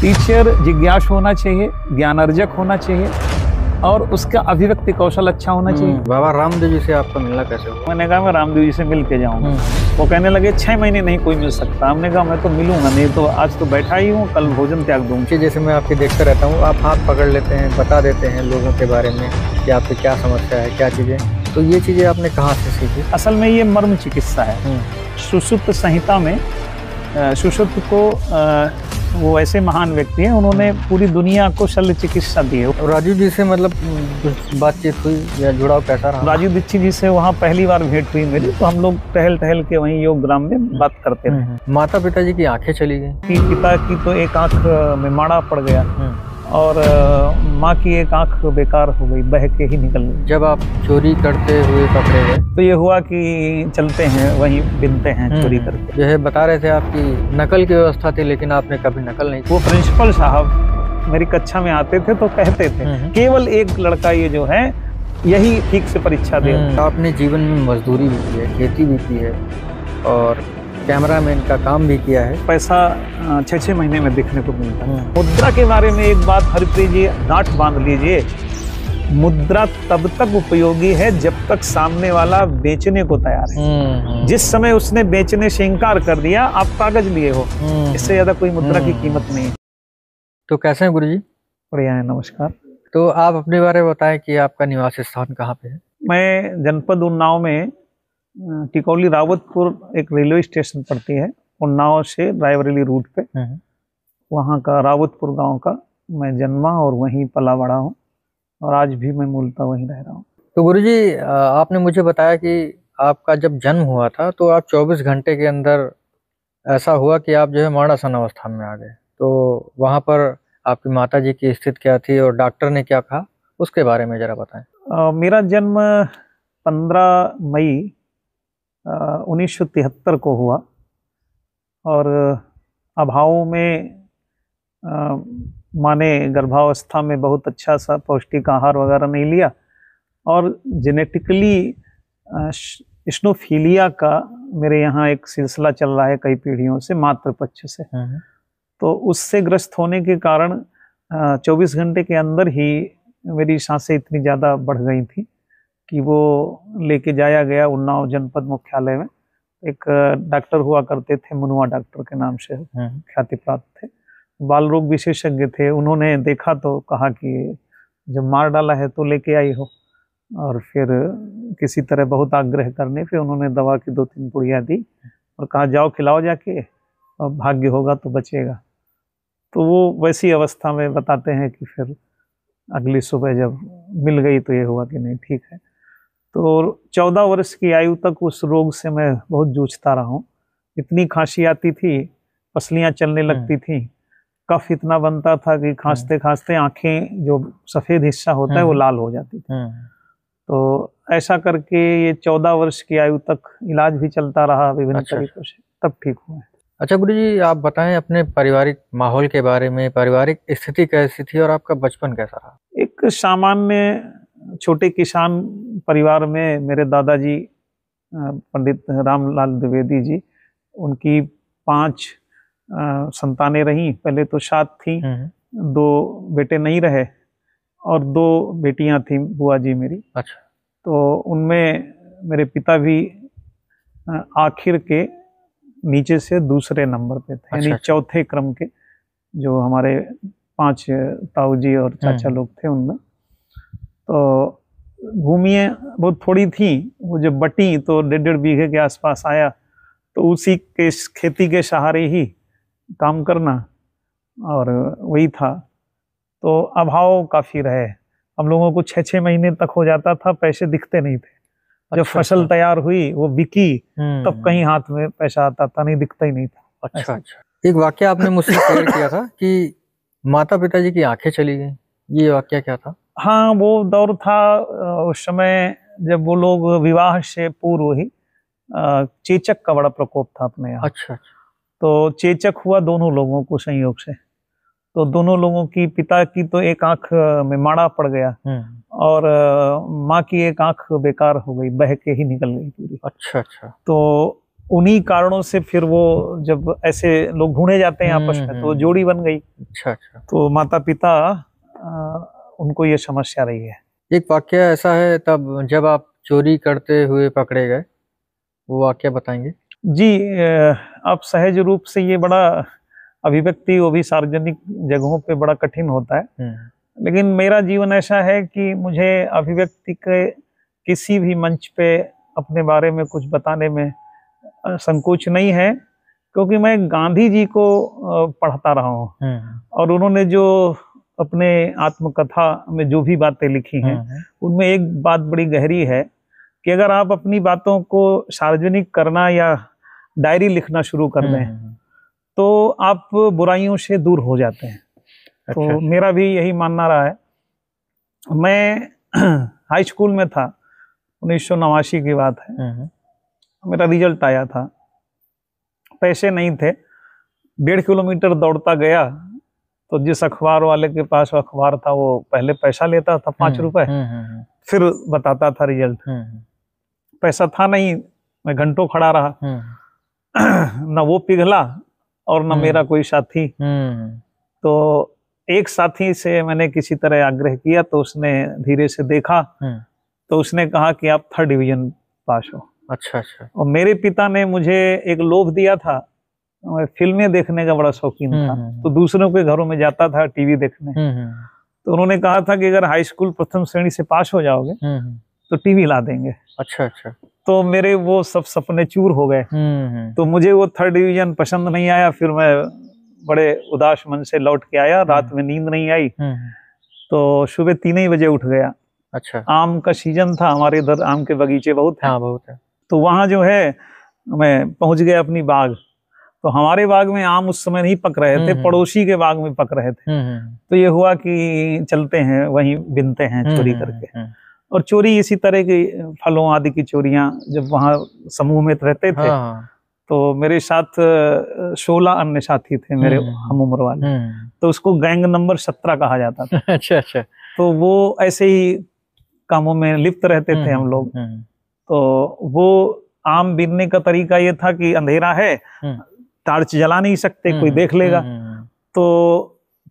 Teacher जिज्ञासु होना चाहिए, ज्ञानार्जक होना चाहिए और उसका अभिव्यक्ति कौशल अच्छा होना चाहिए। बाबा रामदेव जी से आपका मिलना कैसे हुआ? मैंने कहा मैं रामदेव जी से मिल के जाऊंगा। वो कहने लगे 6 महीने नहीं कोई मिल सकता। हमने कहा मैं तो मिलूंगा, नहीं तो आज तो बैठा ही हूँ, कल भोजन त्याग दूंगा। जैसे मैं आपके देखता रहता हूँ, आप हाथ पकड़ लेते हैं, बता देते हैं लोगों के बारे में कि आपकी क्या समस्या है, क्या चीजें, तो ये चीजें आपने कहाँ से सीखी? असल में ये मर्म चिकित्सा है। सुश्रुत संहिता में सुश्रुत को वो ऐसे महान व्यक्ति हैं, उन्होंने पूरी दुनिया को शल्य चिकित्सा दी है। राजीव जी से मतलब बातचीत हुई या जुड़ाव कैसा रहा? राजीव दीक्षित जी से वहाँ पहली बार भेंट हुई मेरी, तो हम लोग टहल टहल के वहीं योग ग्राम में बात करते थे। माता पिता जी की आंखें चली गई? पिता की तो एक आंख में माड़ा पड़ गया और माँ की एक आंख बेकार हो गई, बह के ही निकल गई। जब आप चोरी करते हुए पकड़े गए तो ये हुआ कि चलते हैं वहीं बिनते हैं चोरी करके। जो है बता रहे थे आपकी नकल की व्यवस्था थी, लेकिन आपने कभी नकल नहीं की। वो प्रिंसिपल साहब मेरी कक्षा में आते थे तो कहते थे केवल एक लड़का ये जो है यही ठीक से परीक्षा दे। आपने जीवन में मजदूरी भी की है, खेती भी की है और कैमरामैन का काम भी किया है। पैसा 6-6 महीने में देखने को मिलता है। मुद्रा के बारे में एक बात हर प्रिय गांठ बांध लीजिए, मुद्रा तब तक उपयोगी है जब तक सामने वाला बेचने को तैयार है। जिस समय उसने बेचने से इनकार कर दिया, आप कागज लिए हो, इससे ज्यादा कोई मुद्रा की कीमत नहीं है। तो कैसे हैं गुरुजी? बढ़िया है, नमस्कार। तो आप अपने बारे में बताएं कि आपका निवास स्थान कहाँ पे है? मैं जनपद उन्नाव में टिकौली रावतपुर एक रेलवे स्टेशन पड़ती है, उन्नाव से रायबरेली रूट पे, वहाँ का रावतपुर गांव का मैं जन्मा और वहीं पला बड़ा हूँ और आज भी मैं मूलतः वहीं रह रहा हूँ। तो गुरुजी आपने मुझे बताया कि आपका जब जन्म हुआ था तो आप 24 घंटे के अंदर ऐसा हुआ कि आप जो है मरणासन अवस्था में आ गए। तो वहाँ पर आपकी माता जी की स्थिति क्या थी और डॉक्टर ने क्या कहा, उसके बारे में जरा बताएं। मेरा जन्म 15 मई 1973 को हुआ और अभाव में माँ ने गर्भावस्था में बहुत अच्छा सा पौष्टिक आहार वगैरह नहीं लिया और जेनेटिकली स्नोफीलिया का मेरे यहाँ एक सिलसिला चल रहा है कई पीढ़ियों से, मातृ पक्ष से। तो उससे ग्रस्त होने के कारण 24 घंटे के अंदर ही मेरी सांसें इतनी ज़्यादा बढ़ गई थी कि वो लेके जाया गया उन्नाव जनपद मुख्यालय में। एक डॉक्टर हुआ करते थे, मुनुआ डॉक्टर के नाम से ख्याति प्राप्त थे, बाल रोग विशेषज्ञ थे। उन्होंने देखा तो कहा कि जब मार डाला है तो लेके आई हो, और फिर किसी तरह बहुत आग्रह करने पे उन्होंने दवा की 2-3 पुड़िया दी और कहा जाओ खिलाओ जाके, और भाग्य होगा तो बचेगा। तो वो वैसी अवस्था में बताते हैं कि फिर अगली सुबह जब मिल गई तो ये हुआ कि नहीं ठीक है। तो 14 वर्ष की आयु तक उस रोग से मैं बहुत जूझता रहा हूँ। इतनी खांसी आती थी, पसलियाँ चलने लगती थी, कफ इतना बनता था कि खांसते खांसते आंखें जो सफ़ेद हिस्सा होता है वो लाल हो जाती थी। तो ऐसा करके ये 14 वर्ष की आयु तक इलाज भी चलता रहा विभिन्न तरीकों से, तब ठीक हुआ। अच्छा गुरुजी, आप बताएं अपने पारिवारिक माहौल के बारे में, पारिवारिक स्थिति कैसी थी और आपका बचपन कैसा रहा? एक सामान्य छोटे किसान परिवार में मेरे दादाजी पंडित रामलाल द्विवेदी जी, उनकी 5 संतानें रहीं। पहले तो 7 थी, 2 बेटे नहीं रहे और 2 बेटियां थीं बुआ जी मेरी। अच्छा। तो उनमें मेरे पिता भी आखिर के नीचे से दूसरे नंबर पे थे, यानी चौथे क्रम के, जो हमारे 5 ताऊ जी और चाचा लोग थे उनमें। तो भूमियाँ बहुत थोड़ी थी, वो जब बटी तो 1.5 बीघे के आसपास आया, तो उसी के खेती के सहारे ही काम करना और वही था। तो अभाव काफ़ी रहे, हम लोगों को 6-6 महीने तक हो जाता था, पैसे दिखते नहीं थे। जब फसल तैयार हुई, वो बिकी, तब कहीं हाथ में पैसा आता था, नहीं दिखता ही नहीं था। अच्छा। एक वाकया आपने मुझसे शेयर किया था कि माता पिता जी की आंखें चली गई, ये वाकया क्या था? हाँ, वो दौर था उस समय जब वो लोग विवाह से पूर्व ही चेचक का बड़ा प्रकोप था अपने यहाँ। अच्छा। तो चेचक हुआ दोनों लोगों को संयोग से। तो दोनों लोगों की, पिता की तो एक आंख में माड़ा पड़ गया और माँ की एक आंख बेकार हो गई, बह के ही निकल गई पूरी। अच्छा। तो उन्हीं कारणों से फिर वो जब ऐसे लोग ढूंढे जाते हैं आपस में, तो वो जोड़ी बन गई। अच्छा अच्छा। तो माता पिता उनको ये समस्या रही है। एक वाक्य ऐसा है तब जब आप चोरी करते हुए पकड़े गए, वो वाक्य बताएंगे? जी, आप सहज रूप से ये बड़ा अभिव्यक्ति, वो भी सार्वजनिक जगहों पे बड़ा कठिन होता है। लेकिन मेरा जीवन ऐसा है कि मुझे अभिव्यक्ति के किसी भी मंच पे अपने बारे में कुछ बताने में संकोच नहीं है, क्योंकि मैं गांधी जी को पढ़ता रहा हूँ और उन्होंने जो अपने आत्मकथा में जो भी बातें लिखी हैं, उनमें एक बात बड़ी गहरी है कि अगर आप अपनी बातों को सार्वजनिक करना या डायरी लिखना शुरू कर दें तो आप बुराइयों से दूर हो जाते हैं। अच्छा। तो मेरा भी यही मानना रहा है। मैं हाई स्कूल में था, 1989 की बात है। मेरा रिजल्ट आया था, पैसे नहीं थे, 1.5 किलोमीटर दौड़ता गया तो जिस अखबार वाले के पास अखबार था वो पहले पैसा लेता था 5 रुपए, फिर बताता था रिजल्ट। पैसा था नहीं, मैं घंटों खड़ा रहा, न वो पिघला और न मेरा कोई साथी। तो एक साथी से मैंने किसी तरह आग्रह किया तो उसने धीरे से देखा तो उसने कहा कि आप 3rd डिवीजन पास हो। अच्छा अच्छा। और मेरे पिता ने मुझे एक लोभ दिया था, मैं फिल्में देखने का बड़ा शौकीन था, तो दूसरों के घरों में जाता था टीवी देखने। तो उन्होंने कहा था कि अगर हाई स्कूल प्रथम श्रेणी से पास हो जाओगे तो टीवी ला देंगे। अच्छा अच्छा। तो मेरे वो सब सपने चूर हो गए। तो मुझे वो 3rd डिवीजन पसंद नहीं आया, फिर मैं बड़े उदास मन से लौट के आया, रात में नींद नहीं आई। तो सुबह 3 ही बजे उठ गया। अच्छा। आम का सीजन था, हमारे इधर आम के बगीचे बहुत हैं। हाँ, बहुत है। तो वहां जो है मैं पहुंच गया अपनी बाग। तो हमारे बाग में आम उस समय नहीं पक रहे थे, पड़ोसी के बाग में पक रहे थे। तो ये हुआ कि चलते हैं वहीं बिनते हैं चोरी करके। और चोरी इसी तरह की फलों आदि की चोरियां जब वहां समूह में रहते थे। तो मेरे साथ 16 अन्य साथी थे मेरे हम उम्र वाले। तो उसको गैंग नंबर 17 कहा जाता था। अच्छा अच्छा। तो वो ऐसे ही कामों में लिप्त रहते थे हम लोग। तो वो आम बीनने का तरीका ये था कि अंधेरा है, टार्च जला नहीं सकते, कोई देख लेगा, तो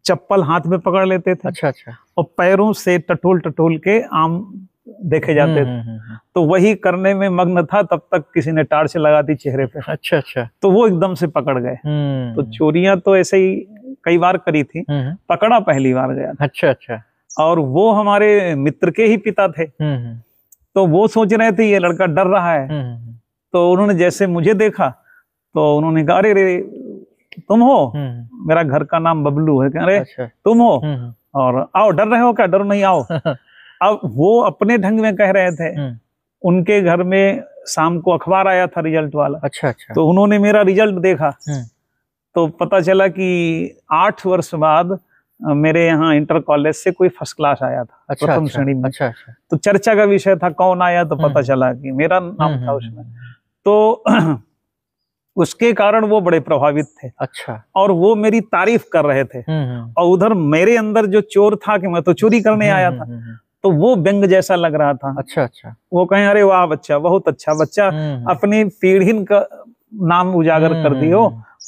चप्पल हाथ में पकड़ लेते थे। अच्छा अच्छा। और पैरों से टटोल टटोल के आम देखे जाते थे। तो वही करने में मग्न था, तब तक किसी ने टार्च लगा दी चेहरे पे। अच्छा अच्छा। तो वो एकदम से पकड़ गए। तो चोरियां तो ऐसे ही कई बार करी थी, पकड़ा पहली बार गया। अच्छा अच्छा। और वो हमारे मित्र के ही पिता थे। तो वो सोच रहे थे ये लड़का डर रहा है। तो उन्होंने जैसे मुझे देखा तो उन्होंने कहा, अरे रे तुम हो? मेरा घर का नाम बबलू है। अरे अच्छा। तुम हो? और आओ, डर रहे हो क्या? डरो नहीं, आओ। अब वो अपने ढंग में कह रहे थे। उनके घर में शाम को अखबार आया था रिजल्ट वाला। अच्छा अच्छा। तो उन्होंने मेरा रिजल्ट देखा तो पता चला कि 8 वर्ष बाद मेरे यहाँ इंटर कॉलेज से कोई फर्स्ट क्लास आया था। अच्छा, प्रथम श्रेणी में। अच्छा अच्छा। तो चर्चा का विषय था कौन आया, तो पता चला कि मेरा नाम था उसमें। तो उसके कारण वो बड़े प्रभावित थे। अच्छा। और वो मेरी तारीफ कर रहे थे। और उधर मेरे अंदर जो चोर था कि मैं तो चोरी करने आया था, तो वो व्यंग जैसा लग रहा था। अच्छा अच्छा। वो कहें, अरे वाह बच्चा, बहुत अच्छा बच्चा, अपनी पीढ़ी का नाम उजागर कर दियो,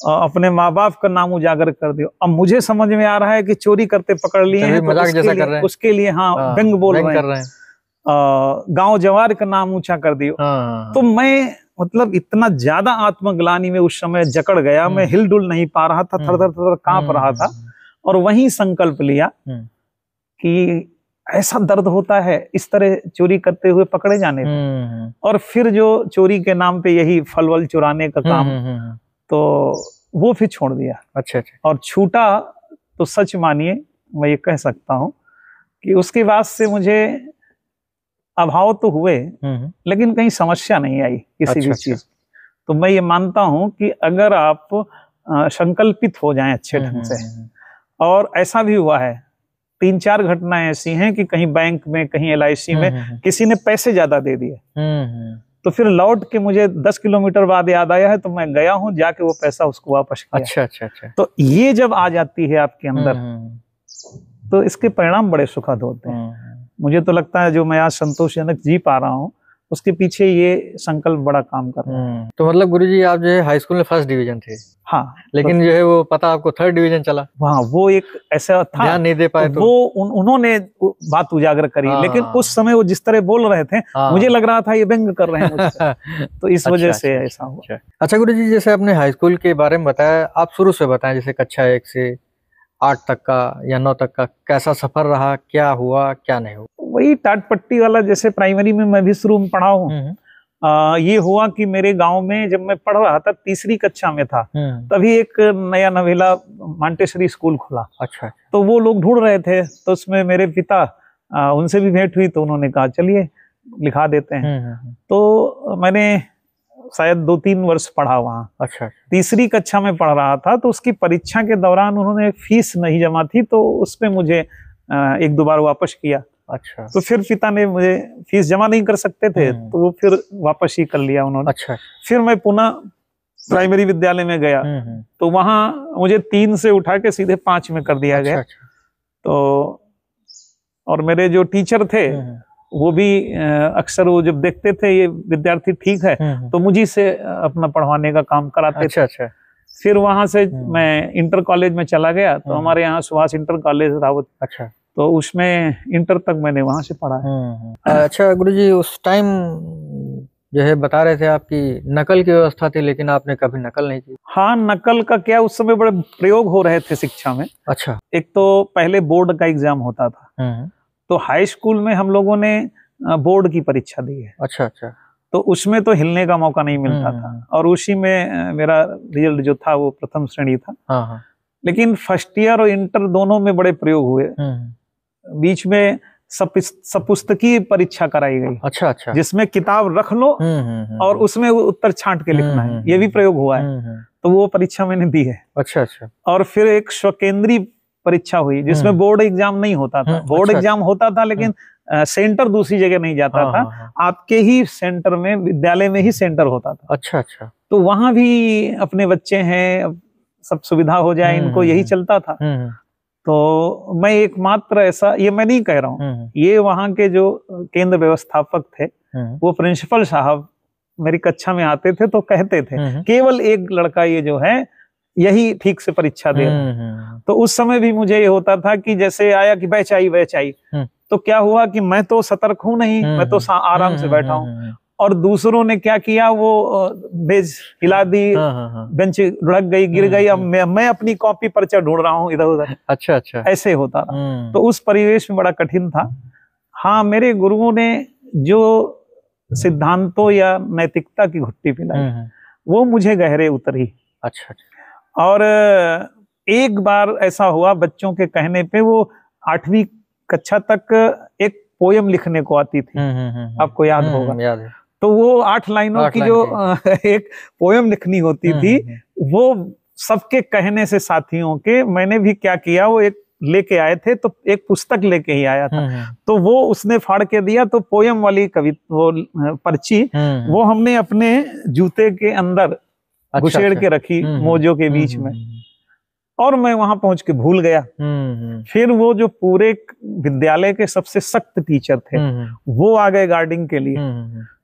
अपने माँ बाप का नाम उजागर कर दियो। अब मुझे समझ में आ रहा है कि चोरी करते पकड़ लिए हैं, तो उसके लिए हाँ व्यंग बोल रहे हैं। गांव जवार का नाम ऊंचा कर दियो। तो मैं मतलब इतना ज्यादा आत्मग्लानि में उस समय जकड़ गया, मैं हिलडुल नहीं पा रहा था, थर थर थर कांप रहा था। और वहीं संकल्प लिया कि ऐसा दर्द होता है इस तरह चोरी करते हुए पकड़े जाने पे। और फिर जो चोरी के नाम पे यही फल वल चुराने का काम, तो वो फिर छोड़ दिया। अच्छा अच्छा। और छूटा तो सच मानिए मैं ये कह सकता हूँ कि उसके बाद से मुझे अभाव तो हुए लेकिन कहीं समस्या नहीं आई किसी भी चीज। तो मैं ये मानता हूं कि अगर आप संकल्पित हो जाएं अच्छे ढंग से, और ऐसा भी हुआ है, 3-4 घटनाएं ऐसी हैं कि कहीं बैंक में, कहीं LIC में किसी ने पैसे ज्यादा दे दिए, तो फिर लौट के मुझे 10 किलोमीटर बाद याद आया है, तो मैं गया हूं, जाके वो पैसा उसको वापस किया। अच्छा अच्छा अच्छा। तो ये जब आ जाती है आपके अंदर, तो इसके परिणाम बड़े सुखद होते हैं। मुझे तो लगता है जो मैं आज संतोषजनक जी पा रहा हूँ, उसके पीछे ये संकल्प बड़ा काम कर रहा है। तो मतलब गुरुजी आप जो है हाई स्कूल में फर्स्ट डिवीजन थे। हाँ, लेकिन जो है वो पता आपको थर्ड डिवीजन चला। हाँ, वो एक ऐसा था, ध्यान नहीं दे पाए तो वो उन्होंने बात उजागर करी। लेकिन उस समय वो जिस तरह बोल रहे थे, मुझे लग रहा था ये व्यंग कर रहे हैं मुझसे। तो इस वजह से ऐसा हुआ। अच्छा गुरुजी, जैसे आपने हाई स्कूल के बारे में बताया, आप शुरू से बताएं, जैसे कक्षा 1 से 8 तक का या 9 तक का कैसा सफर रहा, क्या हुआ क्या नहीं हुआ? वही टाट पट्टी वाला, जैसे प्राइमरी में मैं भी शुरू में पढ़ा हूँ। ये हुआ कि मेरे गांव में जब मैं पढ़ रहा था, तीसरी कक्षा में था, तभी एक नया नवेला मांटेसरी स्कूल खुला। अच्छा। तो वो लोग ढूंढ रहे थे, तो उसमें मेरे पिता, उनसे भी भेंट हुई, तो उन्होंने कहा चलिए लिखा देते हैं। तो मैंने शायद 2-3 वर्ष पढ़ा वहाँ। अच्छा। तीसरी कक्षा में पढ़ रहा था, तो उसकी परीक्षा के दौरान उन्होंने फीस नहीं जमा थी, तो उसमें मुझे 1-2 बार वापस किया। अच्छा। तो फिर पिता ने, मुझे फीस जमा नहीं कर सकते थे, तो वो फिर वापस ही कर लिया उन्होंने। अच्छा। फिर मैं पुनः प्राइमरी विद्यालय में गया, तो वहां मुझे 3 से उठा के सीधे 5 में कर दिया गया। तो और मेरे जो टीचर थे वो भी अक्सर वो जब देखते थे ये विद्यार्थी ठीक है, तो मुझी से अपना पढ़वाने का काम कराते थे। अच्छा। फिर वहां से मैं इंटर कॉलेज में चला गया, तो हमारे यहाँ सुभाष इंटर कॉलेज रावत। अच्छा। तो उसमें इंटर तक मैंने वहां से पढ़ा है। अच्छा गुरुजी, उस टाइम जो है बता रहे थे आपकी नकल की व्यवस्था थी, लेकिन आपने कभी नकल नहीं की? हाँ, नकल का क्या, उस समय बड़े प्रयोग हो रहे थे शिक्षा में। अच्छा। एक तो पहले बोर्ड का एग्जाम होता था, तो हाई स्कूल में हम लोगों ने बोर्ड की परीक्षा दी है। अच्छा। तो उसमें तो हिलने का मौका नहीं मिलता था, और उसी में मेरा रिजल्ट जो था वो प्रथम श्रेणी था। लेकिन फर्स्ट ईयर और इंटर दोनों में बड़े प्रयोग हुए। बीच में सपुस्तकीय परीक्षा कराई गई। अच्छा। जिसमें जिसमें किताब रख लो और उसमें उत्तर छांट के लिखना है, ये भी प्रयोग हुआ है। तो वो परीक्षा मैंने दी है। अच्छा। और फिर एक स्वकेंद्रीय परीक्षा हुई, जिसमें बोर्ड एग्जाम नहीं होता था। बोर्ड एग्जाम होता था, लेकिन सेंटर दूसरी जगह नहीं जाता था, आपके ही सेंटर में, विद्यालय में ही सेंटर होता था। अच्छा। तो वहां भी अपने बच्चे हैं, सब सुविधा हो जाए इनको, यही चलता था। तो मैं एकमात्र ऐसा, ये मैं नहीं कह रहा हूँ, ये वहां के जो केंद्र व्यवस्थापक थे, वो प्रिंसिपल साहब मेरी कक्षा में आते थे तो कहते थे केवल एक लड़का ये जो है यही ठीक से परीक्षा दे रहा है। तो उस समय भी मुझे ये होता था कि जैसे आया कि बैच आई, तो क्या हुआ कि मैं तो सतर्क हूं नहीं, मैं तो आराम से बैठा हूं, और दूसरों ने क्या किया, वो बेंच हिला दी, बेंच लुढ़क गई, गिर गई, अब मैं अपनी कॉपी पर्चा ढूंढ रहा हूँ इधर उधर। अच्छा। ऐसे होता था। तो उस परिवेश में बड़ा कठिन था। हाँ, मेरे गुरुओं ने जो सिद्धांतों या नैतिकता की घुट्टी पिलाई, वो मुझे गहरे उतरी। अच्छा। और एक बार ऐसा हुआ, बच्चों के कहने पे, वो 8वीं कक्षा तक एक पोयम लिखने को आती थी, आपको याद होगा। याद है। तो वो 8 लाइनों की जो एक पोयम लिखनी होती थी, वो सबके कहने से, साथियों के, मैंने भी क्या किया, वो एक लेके आए थे, तो एक पुस्तक लेके ही आया था। तो वो उसने फाड़ के दिया, तो पोयम वाली वो पर्ची वो हमने अपने जूते के अंदर घुसेड़ के रखी, मोजों के बीच में, और मैं वहां पहुंच के भूल गया। फिर वो जो पूरे विद्यालय के सबसे सख्त टीचर थे, वो आ गए गार्डिंग के लिए।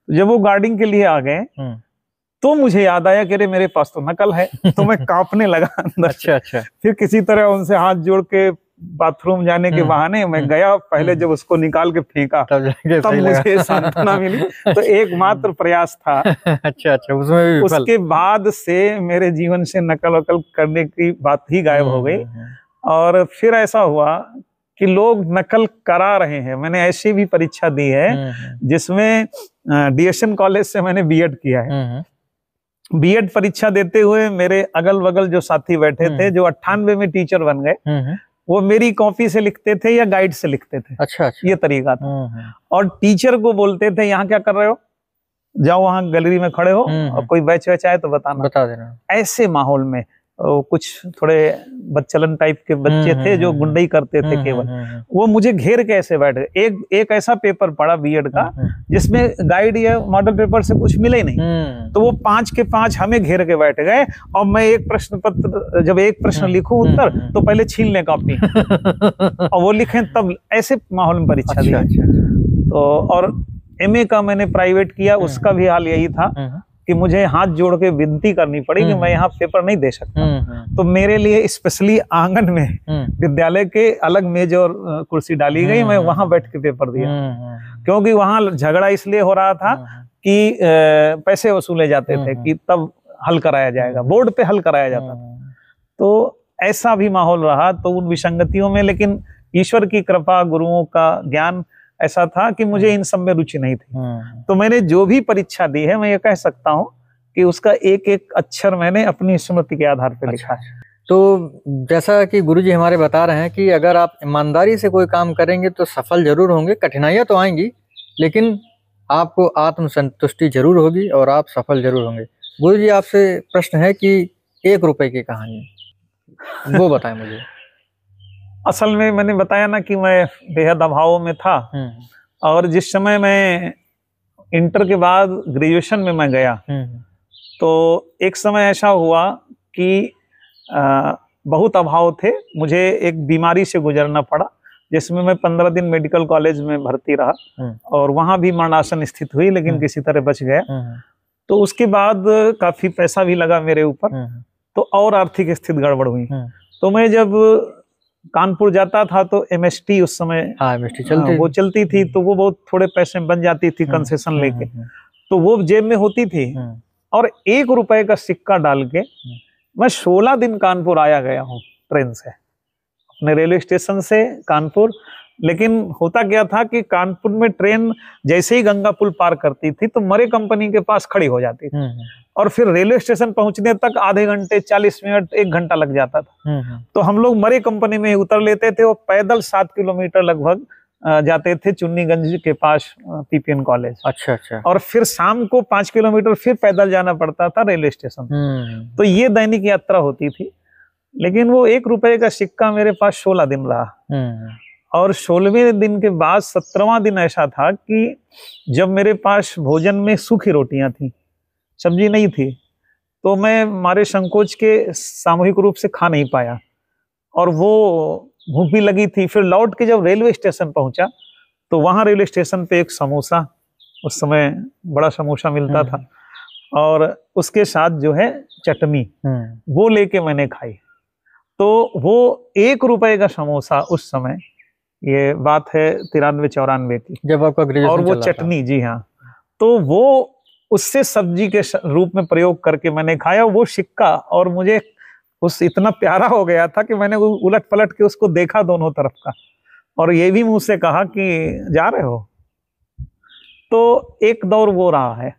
जब वो गार्डिंग के लिए आ गए, तो मुझे याद आया कि अरे मेरे पास तो नकल है। तो मैं कांपने लगा अंदर। अच्छा। फिर किसी तरह उनसे हाथ जोड़ के बाथरूम जाने के बहाने मैं गया। पहले जब उसको निकाल के फेंका, तब मुझे सांत्वना मिली। तो एकमात्र प्रयास था। अच्छा। उसमें भी उसके बाद से मेरे जीवन से नकल वकल करने की बात ही गायब हो गई। और फिर ऐसा हुआ कि लोग नकल करा रहे हैं। मैंने ऐसी भी परीक्षा दी है जिसमें डीएसएन कॉलेज से मैंने बीएड किया है। बीएड परीक्षा देते हुए मेरे अगल बगल जो साथी बैठे थे, जो 98 में टीचर बन गए, वो मेरी कॉपी से लिखते थे या गाइड से लिखते थे। अच्छा। ये तरीका था। और टीचर को बोलते थे, यहाँ क्या कर रहे हो, जाओ वहां गैलरी में खड़े हो, और कोई बैच वैच आए तो बता देना। ऐसे माहौल में कुछ थोड़े बच्चलन टाइप के बच्चे थे जो गुंडई करते थे केवल, वो मुझे घेर के ऐसे बैठ गए। एक ऐसा पेपर पढ़ा बीएड का जिसमें गाइड या मॉडल पेपर से कुछ मिले ही नहीं, तो वो 5 के 5 हमें घेर के बैठ गए। और मैं एक प्रश्न पत्र, जब एक प्रश्न लिखूं उत्तर, तो पहले छीन ले कॉपी और वो लिखें, तब ऐसे माहौल में परीक्षा दी। तो और MA का मैंने प्राइवेट किया, उसका भी हाल यही था कि मुझे हाथ जोड़ के विनती करनी पड़ी कि मैं यहाँ पेपर नहीं दे सकता। तो मेरे लिए स्पेशली आंगन में विद्यालय के अलग मेज और कुर्सी डाली गई, मैं वहां बैठ के पेपर दिया, क्योंकि वहां झगड़ा इसलिए हो रहा था कि पैसे वसूले जाते थे कि तब हल कराया जाएगा, बोर्ड पे हल कराया जाता था। तो ऐसा भी माहौल रहा, तो उन विसंगतियों में, लेकिन ईश्वर की कृपा, गुरुओं का ज्ञान ऐसा था कि मुझे इन सब में रुचि नहीं थी। तो मैंने जो भी परीक्षा दी है, मैं ये कह सकता हूँ कि उसका एक एक अक्षर मैंने अपनी स्मृति के आधार पर लिखा है। तो जैसा कि गुरुजी हमारे बता रहे हैं कि अगर आप ईमानदारी से कोई काम करेंगे तो सफल जरूर होंगे, कठिनाइयां तो आएंगी लेकिन आपको आत्मसंतुष्टि जरूर होगी और आप सफल जरूर होंगे। गुरुजी आपसे प्रश्न है कि 1 रुपए की कहानी वो बताएं मुझे। असल में मैंने बताया ना कि मैं बेहद अभावों में था, और जिस समय मैं इंटर के बाद ग्रेजुएशन में मैं गया, तो एक समय ऐसा हुआ कि बहुत अभाव थे, मुझे एक बीमारी से गुजरना पड़ा, जिसमें मैं 15 दिन मेडिकल कॉलेज में भर्ती रहा और वहां भी मरणासन स्थित हुई, लेकिन किसी तरह बच गया। तो उसके बाद काफी पैसा भी लगा मेरे ऊपर, तो और आर्थिक स्थिति गड़बड़ हुई। तो मैं जब कानपुर जाता था तो MST उस समय वो चलती थी, तो वो बहुत थोड़े पैसे में बन जाती थी कंसेशन लेके, तो वो जेब में होती थी, और 1 रुपए का सिक्का डाल के मैं 16 दिन कानपुर आया गया हूँ ट्रेन से, अपने रेलवे स्टेशन से कानपुर। लेकिन होता क्या था कि कानपुर में ट्रेन जैसे ही गंगा पुल पार करती थी तो मरे कंपनी के पास खड़ी हो जाती थी, और फिर रेलवे स्टेशन पहुंचने तक आधे घंटे, 40 मिनट, 1 घंटा लग जाता था। तो हम लोग मरे कंपनी में उतर लेते थे, और पैदल 7 किलोमीटर लगभग जाते थे चुन्नीगंज के पास PPN कॉलेज। अच्छा। और फिर शाम को 5 किलोमीटर फिर पैदल जाना पड़ता था रेलवे स्टेशन। तो ये दैनिक यात्रा होती थी। लेकिन वो 1 रुपए का सिक्का मेरे पास 16 दिन रहा, और 16वें दिन के बाद 17वां दिन ऐसा था कि जब मेरे पास भोजन में सूखी रोटियां थी, सब्जी नहीं थी, तो मैं मारे संकोच के सामूहिक रूप से खा नहीं पाया, और वो भूख भी लगी थी। फिर लौट के जब रेलवे स्टेशन पहुंचा तो वहां रेलवे स्टेशन पे एक समोसा, उस समय बड़ा समोसा मिलता था, और उसके साथ जो है चटनी, वो लेके मैंने खाई। तो वो 1 रुपए का समोसा उस समय, ये बात है 93-94 की, जब आपका ग्रेजुएशन, और वो चटनी, जी हाँ, तो वो उससे सब्जी के रूप में प्रयोग करके मैंने खाया वो सिक्का, और मुझे उस इतना प्यारा हो गया था कि मैंने उलट पलट के उसको देखा दोनों तरफ का, और ये भी मुझसे कहा कि जा रहे हो। तो एक दौर वो रहा है,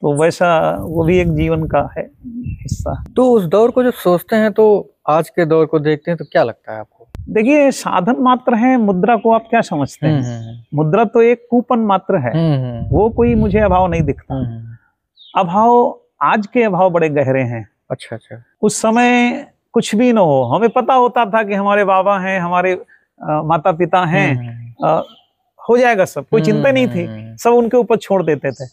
तो वैसा वो भी एक जीवन का है हिस्सा। तो उस दौर को जब सोचते हैं तो आज के दौर को देखते हैं तो क्या लगता है आपको? देखिए, साधन मात्र है, मुद्रा को आप क्या समझते हैं? मुद्रा तो एक कूपन मात्र है, वो कोई मुझे अभाव नहीं दिखता। अभाव, आज के अभाव बड़े गहरे हैं। अच्छा। उस समय कुछ भी न हो, हमें पता होता था कि हमारे बाबा हैं, हमारे माता पिता हैं, हो जाएगा सब, कोई चिंता नहीं थी, सब उनके ऊपर छोड़ देते थे।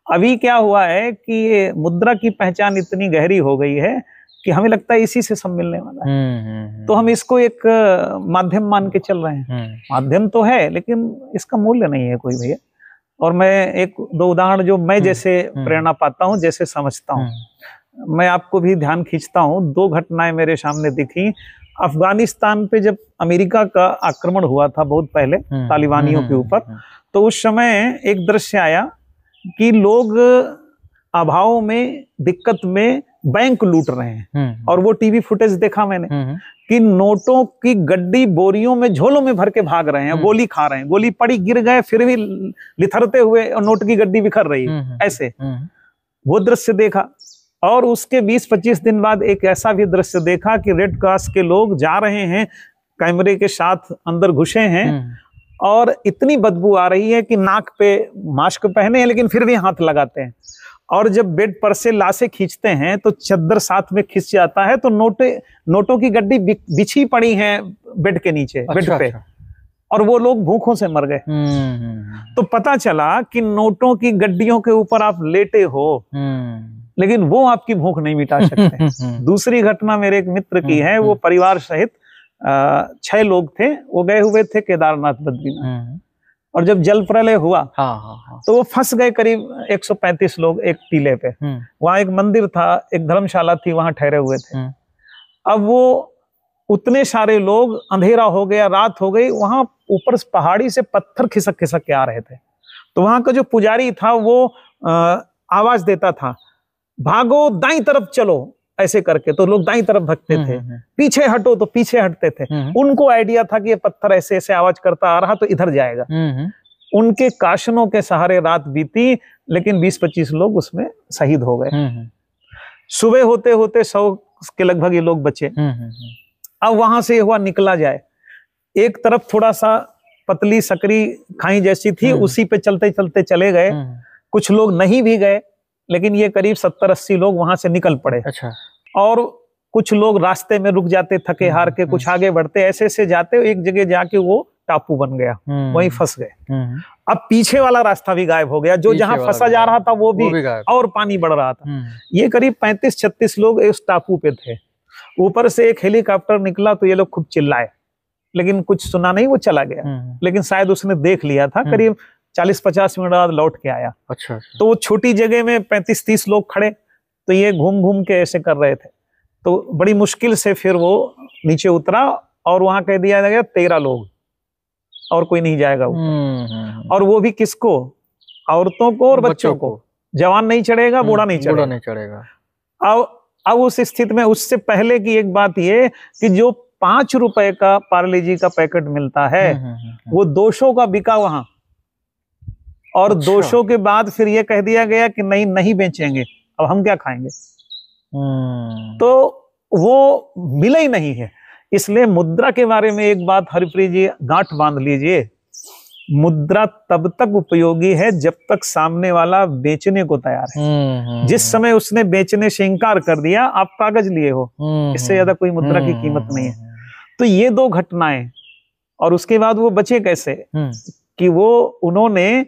अभी क्या हुआ है कि मुद्रा की पहचान इतनी गहरी हो गई है कि हमें लगता है इसी से सब मिलने वाला है। तो हम इसको एक माध्यम मान के चल रहे हैं। माध्यम तो है, लेकिन इसका मूल्य नहीं है कोई भैया। और मैं 1-2 उदाहरण जो मैं जैसे प्रेरणा पाता हूँ, जैसे समझता हूँ, मैं आपको भी ध्यान खींचता हूँ। 2 घटनाएं मेरे सामने दिखी। अफगानिस्तान पे जब अमेरिका का आक्रमण हुआ था बहुत पहले तालिबानियों के ऊपर, तो उस समय एक दृश्य आया कि लोग अभाव में, दिक्कत में बैंक लूट रहे हैं। और वो टीवी फुटेज देखा मैंने कि नोटों की गड्डी बोरियों में, झोलों में भर के भाग रहे हैं, गोली खा रहे हैं, गोली पड़ी, गिर गए, फिर भी लिथरते हुए और नोट की गड्डी बिखर रही है, ऐसे वो दृश्य देखा। और उसके 20-25 दिन बाद एक ऐसा भी दृश्य देखा कि रेड क्रॉस के लोग जा रहे हैं, कैमरे के साथ अंदर घुसे हैं, और इतनी बदबू आ रही है कि नाक पे मास्क पहने हैं लेकिन फिर भी हाथ लगाते हैं। और जब बेड पर से लाशें खींचते हैं तो चद्दर साथ में खिंच जाता है, तो नोटों की गड्डी बिछी पड़ी हैं बेड के नीचे, बेड पे, और वो लोग भूखों से मर गए। तो पता चला कि नोटों की गड्डियों के ऊपर आप लेटे हो, लेकिन वो आपकी भूख नहीं मिटा सकते। दूसरी घटना मेरे एक मित्र की है, वो परिवार सहित 6 लोग थे, वो गए हुए थे केदारनाथ, बद्रीनाथ, और जब जल प्रलय हुआ हाँ। तो वो फंस गए करीब 135 लोग एक टीले पे। वहां एक मंदिर था, एक धर्मशाला थी, वहां ठहरे हुए थे। अब वो उतने सारे लोग, अंधेरा हो गया, रात हो गई, वहां ऊपर पहाड़ी से पत्थर खिसक खिसक के आ रहे थे। तो वहां का जो पुजारी था वो आवाज देता था, भागो दाईं तरफ चलो, ऐसे करके। तो लोग दाईं तरफ भगते थे, पीछे हटो तो पीछे हटते थे। उनको आइडिया था कि ये पत्थर ऐसे ऐसे आवाज करता आ रहा तो इधर जाएगा। उनके काशनों के सहारे रात बीती, लेकिन 20-25 लोग उसमें शहीद हो गए। सुबह होते होते 100 के लगभग ये लोग बचे। अब वहां से हुआ निकला जाए। एक तरफ थोड़ा सा पतली सकरी खाई जैसी थी, उसी पे चलते चलते चले गए। कुछ लोग नहीं भी गए, लेकिन ये करीब 70-80 लोग वहां से निकल पड़े। अच्छा। और कुछ लोग रास्ते में रुक जाते थके हार के, कुछ आगे बढ़ते, ऐसे ऐसे जाते एक जगह जाके वो टापू बन गया, वहीं फंस गए। अब पीछे वाला रास्ता भी गायब हो गया, जो जहां फंसा जा रहा था वो भी और पानी बढ़ रहा था। ये करीब 35-36 लोग इस टापू पे थे। ऊपर से एक हेलीकॉप्टर निकला तो ये लोग खूब चिल्लाए, लेकिन कुछ सुना नहीं, वो चला गया। लेकिन शायद उसने देख लिया था। करीब 40-50 मिनट बाद लौट के आया। अच्छा। तो वो छोटी जगह में 35-30 लोग खड़े, तो ये घूम घूम के ऐसे कर रहे थे। तो बड़ी मुश्किल से फिर वो नीचे उतरा और वहां कह दिया गया 13 लोग, और कोई नहीं जाएगा ऊपर। और वो भी किसको? औरतों को और बच्चों को। जवान नहीं चढ़ेगा, बूढ़ा नहीं चढ़ेगा। अब उस स्थिति में, उससे पहले की एक बात ये कि जो 5 रुपए का पार्ले जी का पैकेट मिलता है वो 200 का बिका वहां। और 200 के बाद फिर ये कह दिया गया कि नहीं बेचेंगे, अब हम क्या खाएंगे। तो वो मिला ही नहीं है। इसलिए मुद्रा के बारे में एक बात हरिप्रिय जी गांठ बांध लीजिए, मुद्रा तब तक उपयोगी है जब तक सामने वाला बेचने को तैयार है। जिस समय उसने बेचने से इंकार कर दिया, आप कागज लिए हो, इससे ज्यादा कोई मुद्रा की कीमत नहीं है। तो ये 2 घटनाएं। और उसके बाद वो बचे कैसे कि वो उन्होंने